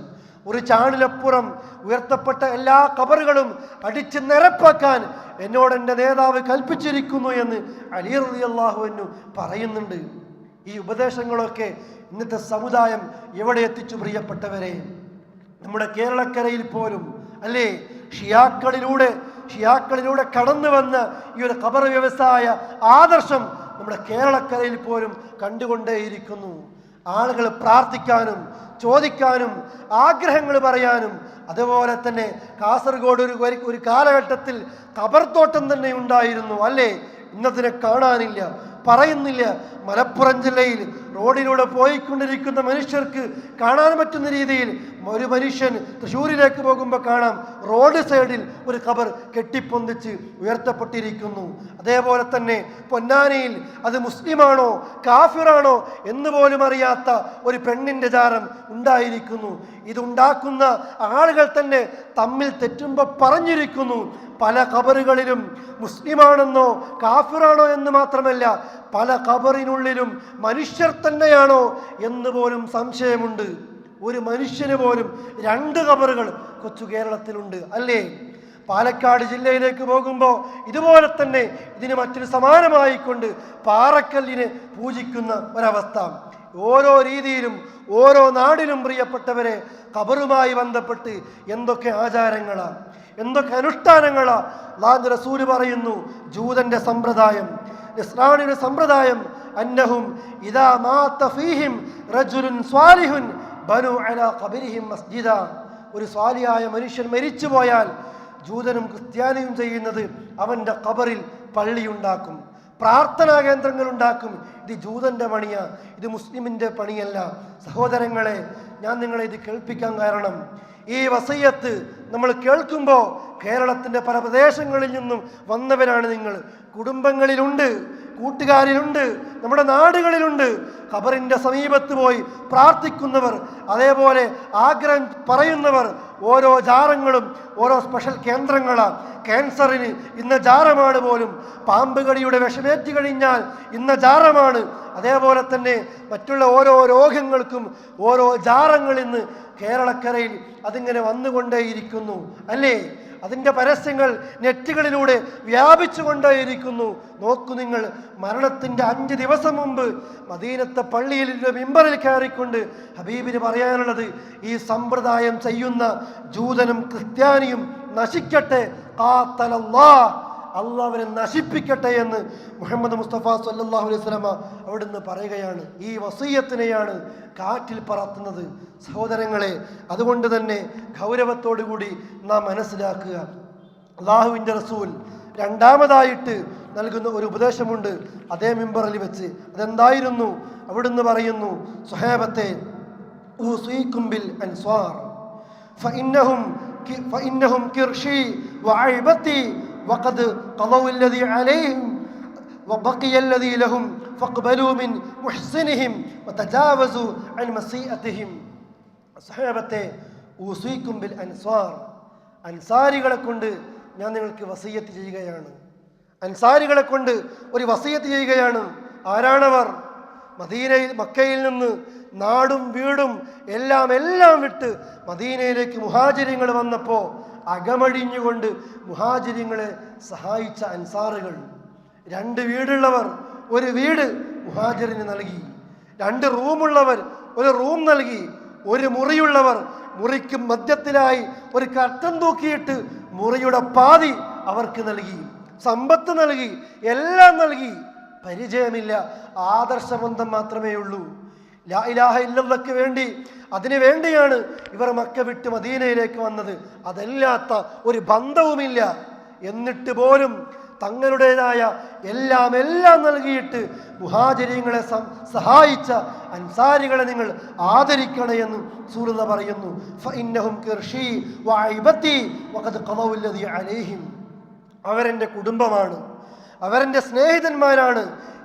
ഒരു ചാണിലപ്പുറം ഉയർത്തപ്പെട്ട എല്ലാ ഖബറുകളും അടിച്ച് നിരപ്പാക്കാൻ എന്നോട് എൻ്റെ നേതാവ് കൽപ്പിച്ചിരിക്കുന്നു എന്ന് അലി റളിയല്ലാഹു അൻഹു പറയുന്നുണ്ട്. ഈ ഉപദേശങ്ങളൊക്കെ ഇന്നത്തെ സമുദായം എവിടെ എത്തിച്ചു പ്രിയപ്പെട്ടവരെ? നമ്മുടെ കേരളക്കരയിൽ പോലും, അല്ലേ, ഷിയാക്കളിലൂടെ കടന്നു വന്ന ഈ ഒരു ഖബർ വ്യവസായ ആദർശം നമ്മുടെ കേരളക്കരയിൽ പോലും കണ്ടുകൊണ്ടേയിരിക്കുന്നു. ആളുകൾ പ്രാർത്ഥിക്കാനും ചോദിക്കാനും ആഗ്രഹങ്ങൾ പറയാനും, അതുപോലെ തന്നെ കാസർഗോഡ് ഒരു കാലഘട്ടത്തിൽ ഖബർ തോട്ടം തന്നെ ഉണ്ടായിരുന്നു, അല്ലേ? ഇന്നതിനെ കാണാനില്ല, പറയുന്നില്ല. മലപ്പുറം ജില്ലയിൽ റോഡിലൂടെ പോയിക്കൊണ്ടിരിക്കുന്ന മനുഷ്യർക്ക് കാണാൻ പറ്റുന്ന രീതിയിൽ ഒരു മനുഷ്യൻ തൃശ്ശൂരിലേക്ക് പോകുമ്പോൾ കാണാം റോഡ് സൈഡിൽ ഒരു ഖബർ കെട്ടിപ്പൊന്തിച്ച് ഉയർത്തപ്പെട്ടിരിക്കുന്നു. അതേപോലെ തന്നെ പൊന്നാനിയിൽ അത് മുസ്ലിമാണോ കാഫിറാണോ എന്ന് പോലും അറിയാത്ത ഒരു പെണ്ണിൻ്റെ ജാരം ഉണ്ടായിരിക്കുന്നു. ഇതുണ്ടാക്കുന്ന ആളുകൾ തന്നെ തമ്മിൽ തെറ്റുമ്പോൾ പറഞ്ഞിരിക്കുന്നു, പല ഖബറുകളിലും മുസ്ലിമാണെന്നോ കാഫിറാണോ എന്ന് മാത്രമല്ല, പല ഖബറിനുള്ളിലും മനുഷ്യർ തന്നെയാണോ എന്ന് പോലും സംശയമുണ്ട്. ഒരു മനുഷ്യന് പോലും 2 ഖബറുകൾ കൊച്ചു കേരളത്തിലുണ്ട്, അല്ലേ? പാലക്കാട് ജില്ലയിലേക്ക് പോകുമ്പോൾ ഇതുപോലെ തന്നെ ഇതിന് മറ്റൊരു സമാനമായിക്കൊണ്ട് പാറക്കല്ലിനെ പൂജിക്കുന്ന ഒരവസ്ഥ. ഓരോ രീതിയിലും ഓരോ നാടിലും പ്രിയപ്പെട്ടവരെ ഖബറുമായി ബന്ധപ്പെട്ട് എന്തൊക്കെ ആചാരങ്ങളാണ്. എന്തൊക്കെ അനുഷ്ഠാനങ്ങളാ. അല്ലാഹുവിന്റെ റസൂൽ പറയുന്നു, ജൂതന്റെ സമ്പ്രദായം, ഇസ്രായേലിന്റെ സമ്പ്രദായം, അന്നഹും ഇദാ മാത ഫീഹിം റജുലുൻ സ്വാലിഹുൻ ബനു അലാ ഖബരിഹിം മസ്ജിദ. ഒരു സ്വാലിഹായ മനുഷ്യൻ മരിച്ചു പോയാൽ ജൂതനും ക്രിസ്ത്യാനിയും ചെയ്യുന്നത് അവന്റെ ഖബറിൽ പള്ളിയുണ്ടാക്കും, പ്രാർത്ഥനാ കേന്ദ്രങ്ങൾ ഉണ്ടാക്കും. ഇത് ജൂതന്റെ പണിയാ, ഇത് മുസ്ലിമിന്റെ പണിയല്ല. സഹോദരങ്ങളെ, ഞാൻ നിങ്ങളെ ഇത് കേൾപ്പിക്കാൻ കാരണം, ഈ വസിയ്യത്ത് നമ്മൾ കേൾക്കുമ്പോൾ കേരളത്തിന്റെ പല പ്രദേശങ്ങളിൽ നിന്നും വന്നവരാണ് നിങ്ങൾ. കുടുംബങ്ങളിലുണ്ട്, കൂട്ടുകാരിലുണ്ട്, നമ്മുടെ നാടുകളിലുണ്ട്. ഖബറിന്റെ സമീപത്ത് പോയി പ്രാർത്ഥിക്കുന്നവർ, അതേപോലെ ആഗ്രഹം പറയുന്നവർ. ഓരോ ജാറങ്ങളും ഓരോ സ്പെഷ്യൽ കേന്ദ്രങ്ങളാണ്. ക്യാൻസറിന് ഇന്ന ജാറമാണ് പോലും, പാമ്പ് കടിയുടെ വിഷമേറ്റ് കഴിഞ്ഞാൽ ഇന്ന ജാറമാണ്. അതേപോലെ തന്നെ മറ്റുള്ള ഓരോ രോഗങ്ങൾക്കും ഓരോ ജാറങ്ങൾ ഇന്ന് കേരളക്കരയിൽ അതിങ്ങനെ വന്നുകൊണ്ടേയിരിക്കുന്നു അല്ലേ? അതിൻ്റെ പരസ്യങ്ങൾ നെറ്റുകളിലൂടെ വ്യാപിച്ചു കൊണ്ടേയിരിക്കുന്നു. നോക്കൂ നിങ്ങൾ, മരണത്തിൻ്റെ 5 ദിവസം മുമ്പ് മദീനത്തെ പള്ളിയിൽ മിമ്പറിൽ കയറിക്കൊണ്ട് ഹബീബിന് പറയാനുള്ളത്, ഈ സമ്പ്രദായം ചെയ്യുന്ന ജൂതനും ക്രിസ്ത്യാനിയും നശിക്കട്ടെ, ഖാതലല്ലാഹ്, അള്ളാഹ് അവരെ നശിപ്പിക്കട്ടെ എന്ന് മുഹമ്മദ് മുസ്തഫ സല്ലല്ലാഹു അലൈഹി വസല്ലമ അവിടുന്ന് പറയുകയാണ്. ഈ വസിയ്യത്തിനെയാണ് കാറ്റിൽ പറത്തുന്നത്. സഹോദരങ്ങളെ, അതുകൊണ്ട് തന്നെ ഗൗരവത്തോടുകൂടി നാം മനസ്സിലാക്കുക. അല്ലാഹുവിൻ്റെ റസൂൽ രണ്ടാമതായിട്ട് നൽകുന്ന ഒരു ഉപദേശമുണ്ട് അതേ മിമ്പറിൽ വെച്ച്. അതെന്തായിരുന്നു? അവിടുന്ന് പറയുന്നു, സ്വഹാബത്തെ ഊസീകും ബിൽ അൻസ്വാർ ഫഇന്നഹും കിർഷി വഅയ്ബതി വഖദ് ഖളൗ അല്ലദി അലൈഹിം വബഖിയ അല്ലദി ലഹും ഫഖ്ബലൂ മിൻ മുഹ്സിനിഹിം വതജാവസു അൻ മസീഅതിഹിം. സ്വഹാബത്തെ ഊസീകും ബിൽ അൻസ്വാർ, അൻസാരികളെ കൊണ്ട് ഞാൻ നിങ്ങൾക്ക് വസിയ്യത്ത് ചെയ്യുകയാണ്. അൻസാരികളെ കൊണ്ട് ഒരു വസിയ്യത്ത് ചെയ്യുകയാണ്. ആരാണവർ? മക്കയിൽ നിന്ന് നാടും വീടും എല്ലാം വിട്ട് മദീനയിലേക്ക് മുഹാജിരിങ്ങൾ വന്നപ്പോൾ അകമഴിഞ്ഞുകൊണ്ട് മുഹാജിരിങ്ങളെ സഹായിച്ച അൻസാറുകൾ. 2 വീടുള്ളവർ ഒരു വീട് മുഹാജിറിന് നൽകി, 2 റൂമുള്ളവർ ഒരു റൂം നൽകി, 1 മുറിയുള്ളവർ മുറിക്ക് മധ്യത്തിലായി ഒരു കർട്ടൻ തൂക്കിയിട്ട് മുറിയുടെ പാതി അവർക്ക് നൽകി, സമ്പത്ത് നൽകി, എല്ലാം നൽകി. പരിചയമില്ല, ആദർശബന്ധം മാത്രമേ ഉള്ളൂ. ലാ ഇലാഹ ഇല്ലല്ലാഹ്ക്ക് വേണ്ടി, അതിനു വേണ്ടിയാണ് ഇവർ മക്ക വിട്ട് മദീനയിലേക്ക് വന്നത്. അതല്ലാത്ത ഒരു ബന്ധവുമില്ല. എന്നിട്ട് പോലും തങ്ങളുടേതായ എല്ലാം നൽകിയിട്ട് മുഹാജിരിങ്ങളെ സഹായിച്ച അൻസാരികളെ നിങ്ങൾ ആദരിക്കണേ എന്ന് റസൂലുള്ളാഹി പറയുന്നു. ഫഇന്നഹും കിർഷി വഅയ്ബതി വഖദ് ഖളൗ അല്ലദി അലൈഹിം. അവരെൻ്റെ കുടുംബമാണ്, അവരെൻ്റെ സ്നേഹിതന്മാരാണ്,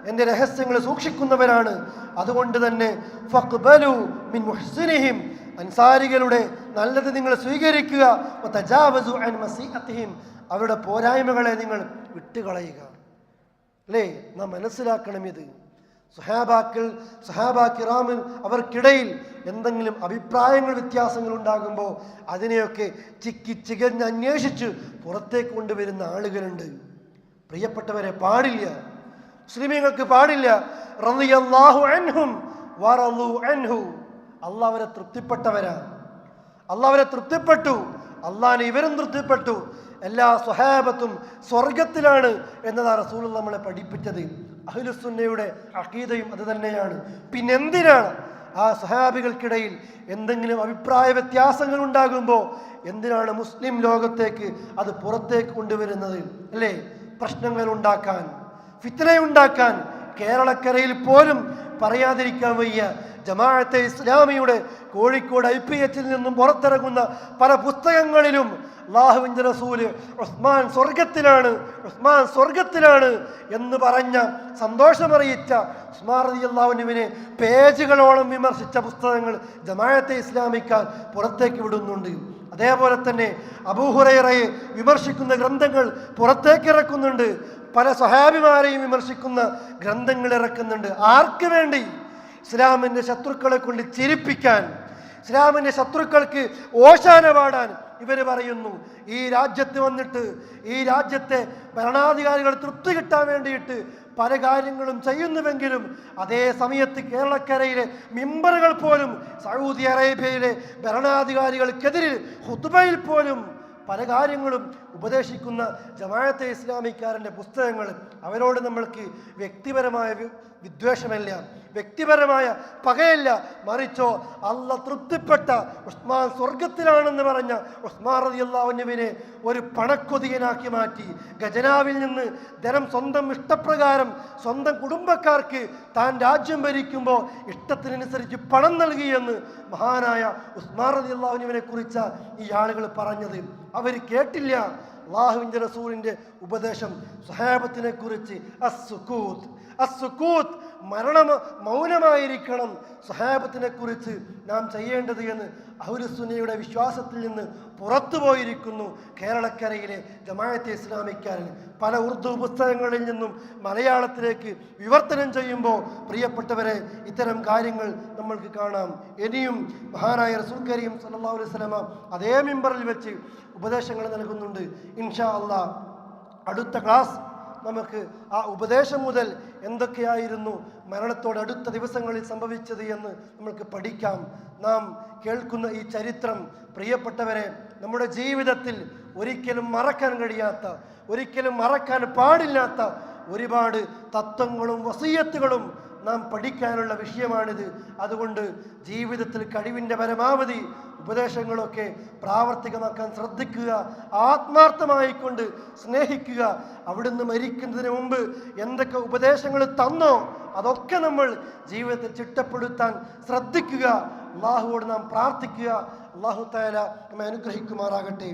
എൻ്റെ രഹസ്യങ്ങൾ സൂക്ഷിക്കുന്നവരാണ്. അതുകൊണ്ട് തന്നെ ഫഖ്ബലു മിൻ മുഹ്സിനിഹിം, അൻസാരികളുടെ നല്ലത് നിങ്ങൾ സ്വീകരിക്കുക. വതജാവസു അൻ മസീഅതിഹിം, അവരുടെ പോരായ്മകളെ നിങ്ങൾ വിട്ടുകളയുക. അല്ലേ? നാം മനസ്സിലാക്കണം ഇത്. സഹാബാക്കിറാമിൽ അവർക്കിടയിൽ എന്തെങ്കിലും അഭിപ്രായങ്ങൾ വ്യത്യാസങ്ങൾ ഉണ്ടാകുമ്പോൾ അതിനെയൊക്കെ ചികഞ്ഞ് അന്വേഷിച്ച് പുറത്തേക്ക് കൊണ്ടുവരുന്ന ആളുകളുണ്ട്. പ്രിയപ്പെട്ടവരെ, പാടില്ല, മുസ്ലിമീങ്ങൾക്ക് പാടില്ല. റളിയല്ലാഹു അൻഹും വറളു അൻഹു. അല്ലാഹ് അവരെ തൃപ്തിപ്പെട്ടവരാ, അല്ലാഹ് അവരെ തൃപ്തിപ്പെട്ടു, അല്ലാഹനെ ഇവരും തൃപ്തിപ്പെട്ടു. എല്ലാ സ്വഹാബത്തും സ്വർഗത്തിലാണ് എന്നതാണ് റസൂലുള്ളാഹി നമ്മളെ പഠിപ്പിച്ചത്. അഹ്ലുസുന്നയുടെ അഖീദയും അത് തന്നെയാണ്. പിന്നെന്തിനാണ് ആ സ്വഹാബികൾക്കിടയിൽ എന്തെങ്കിലും അഭിപ്രായ വ്യത്യാസങ്ങൾ ഉണ്ടാകുമ്പോൾ എന്തിനാണ് മുസ്ലിം ലോകത്തേക്ക് അത് പുറത്തേക്ക് കൊണ്ടുവരുന്നത്? അല്ലേ? പ്രശ്നങ്ങൾ ഉണ്ടാക്കാൻ, ഫിത്നയുണ്ടാക്കാൻ. കേരളക്കരയിൽ പോലും പറയാതിരിക്കാൻ വയ്യ, ജമാഅത്തെ ഇസ്ലാമിയുടെ കോഴിക്കോട് IPH നിന്നും പുറത്തിറങ്ങുന്ന പല പുസ്തകങ്ങളിലും അല്ലാഹുവിൻ്റെ റസൂല് ഉസ്മാൻ സ്വർഗത്തിലാണ് എന്ന് പറഞ്ഞ സന്തോഷമറിയിച്ച ഉസ്മാൻ റളിയല്ലാഹു അൻഹുവിനെ പേജുകളോളം വിമർശിച്ച പുസ്തകങ്ങൾ ജമാഅത്തെ ഇസ്ലാമിക്കാർ പുറത്തേക്ക് വിടുന്നുണ്ട്. അതേപോലെ തന്നെ അബൂ ഹുറൈറയെ വിമർശിക്കുന്ന ഗ്രന്ഥങ്ങൾ പുറത്തേക്ക് ഇറക്കുന്നുണ്ട്. പല സ്വഹാബിമാരെയും വിമർശിക്കുന്ന ഗ്രന്ഥങ്ങൾ ഇറക്കുന്നുണ്ട്. ആർക്ക് വേണ്ടി? ഇസ്ലാമിൻ്റെ ശത്രുക്കളെ കൊണ്ട് ചിരിപ്പിക്കാൻ, ഇസ്ലാമിൻ്റെ ശത്രുക്കൾക്ക് ഓശാന പാടാൻ ഇവർ പറയുന്നു. ഈ രാജ്യത്ത് വന്നിട്ട് ഈ രാജ്യത്തെ ഭരണാധികാരികൾ തൃപ്തി കിട്ടാൻ വേണ്ടിയിട്ട് പല കാര്യങ്ങളും ചെയ്യുന്നുവെങ്കിലും അതേ സമയത്ത് കേരളക്കരയിലെ മിമ്പറുകൾ പോലും സൗദി അറേബ്യയിലെ ഭരണാധികാരികൾക്കെതിരെ ഖുത്ബയിൽ പോലും പല കാര്യങ്ങളും ഉപദേശിക്കുന്ന ജമാഅത്തെ ഇസ്ലാമിക്കാരൻ്റെ പുസ്തകങ്ങൾ, അവരോട് നമ്മൾക്ക് വ്യക്തിപരമായ വിദ്വേഷമല്ല, വ്യക്തിപരമായ പകയല്ല, മറിച്ചോ അള്ളാഹ് തൃപ്തിപ്പെട്ട ഉസ്മാൻ സ്വർഗത്തിലാണെന്ന് പറഞ്ഞ ഉസ്മാൻ റളിയല്ലാഹു അൻഹുവിനെ ഒരു പണക്കൊതിയനാക്കി മാറ്റി, ഖജനാവിൽ നിന്ന് ധനം സ്വന്തം ഇഷ്ടപ്രകാരം സ്വന്തം കുടുംബക്കാർക്ക് താൻ രാജ്യം ഭരിക്കുമ്പോൾ ഇഷ്ടത്തിനനുസരിച്ച് പണം നൽകിയെന്ന് മഹാനായ ഉസ്മാൻ റളിയല്ലാഹു അൻഹുവിനെ കുറിച്ച് ഈ ആളുകൾ പറഞ്ഞത്. അവർ കേട്ടില്ല അല്ലാഹുവിൻ്റെ റസൂലിൻ്റെ ഉപദേശം സ്വഹാബത്തിനെ കുറിച്ച്. അസ്സുകൂത്ത് മൗനമായിരിക്കണം സ്വഹാബത്തിനെ കുറിച്ച് നാം ചെയ്യേണ്ടത് എന്ന് അഹ്ലുസുന്നയുടെ വിശ്വാസത്തിൽ നിന്ന് പുറത്തു പോയിരിക്കുന്നു കേരളക്കരയിലെ ജമാഅത്തെ ഇസ്ലാമിക്കാരൻ. പല ഉറുദു പുസ്തകങ്ങളിൽ നിന്നും മലയാളത്തിലേക്ക് വിവർത്തനം ചെയ്യുമ്പോൾ പ്രിയപ്പെട്ടവരെ ഇത്തരം കാര്യങ്ങൾ നമ്മൾക്ക് കാണാം. ഇനിയും മഹാനായ റസൂൽ കരീം സല്ലല്ലാഹു അലൈഹി വസല്ലമ അതേ മിമ്പറിൽ വെച്ച് ഉപദേശങ്ങൾ നൽകുന്നുണ്ട്. ഇൻഷാ അല്ലാഹ് അടുത്ത ക്ലാസ് നമുക്ക് ആ ഉപദേശം മുതൽ എന്തൊക്കെയായിരുന്നു മരണത്തോടടുത്ത ദിവസങ്ങളിൽ സംഭവിച്ചത് എന്ന് നമ്മൾക്ക് പഠിക്കാം. നാം കേൾക്കുന്ന ഈ ചരിത്രം പ്രിയപ്പെട്ടവരെ നമ്മുടെ ജീവിതത്തിൽ ഒരിക്കലും മറക്കാൻ കഴിയാത്ത, ഒരിക്കലും മറക്കാൻ പാടില്ലാത്ത ഒരുപാട് തത്വങ്ങളും വസിയത്തുകളും നാം പഠിക്കാനുള്ള വിഷയമാണിത്. അതുകൊണ്ട് ജീവിതത്തിൽ കഴിവിൻ്റെ പരമാവധി ഉപദേശങ്ങളൊക്കെ പ്രാവർത്തികമാക്കാൻ ശ്രദ്ധിക്കുക, ആത്മാർത്ഥമായിക്കൊണ്ട് സ്നേഹിക്കുക. അവിടുന്ന് മരിക്കുന്നതിന് മുമ്പ് എന്തൊക്കെ ഉപദേശങ്ങൾ തന്നോ അതൊക്കെ നമ്മൾ ജീവിതത്തിൽ ചിട്ടപ്പെടുത്താൻ ശ്രദ്ധിക്കുക. അള്ളാഹുവോട് നാം പ്രാർത്ഥിക്കുക. അള്ളാഹു തആല നമ്മെ അനുഗ്രഹിക്കുമാറാകട്ടെ.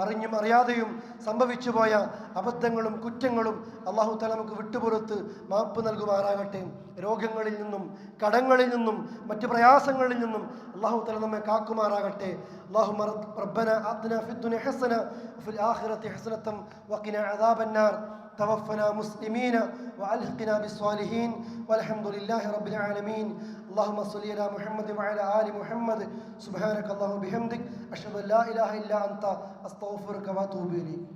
അറിഞ്ഞും അറിയാതെയും സംഭവിച്ചു പോയ അബദ്ധങ്ങളും കുറ്റങ്ങളും അള്ളാഹു തആല നമുക്ക് വിട്ടുപുറത്ത് മാപ്പ് നൽകുമാറാകട്ടെ. രോഗങ്ങളിൽ നിന്നും കടങ്ങളിൽ നിന്നും മറ്റു പ്രയാസങ്ങളിൽ നിന്നും അള്ളാഹു തആല നമ്മെ കാക്കുമാറാകട്ടെ. اللهم ربنا آتنا في الدنيا حسنة وفي الآخرة حسنة وقنا عذاب النار. توفنا مسلمين وألحقنا بالصالحين والحمد لله رب العالمين. اللهم صل على محمد وعلى آل محمد. سبحانك اللهم وبحمدك أشهد أن لا إله إلا أنت أستغفرك وأتوب إليك.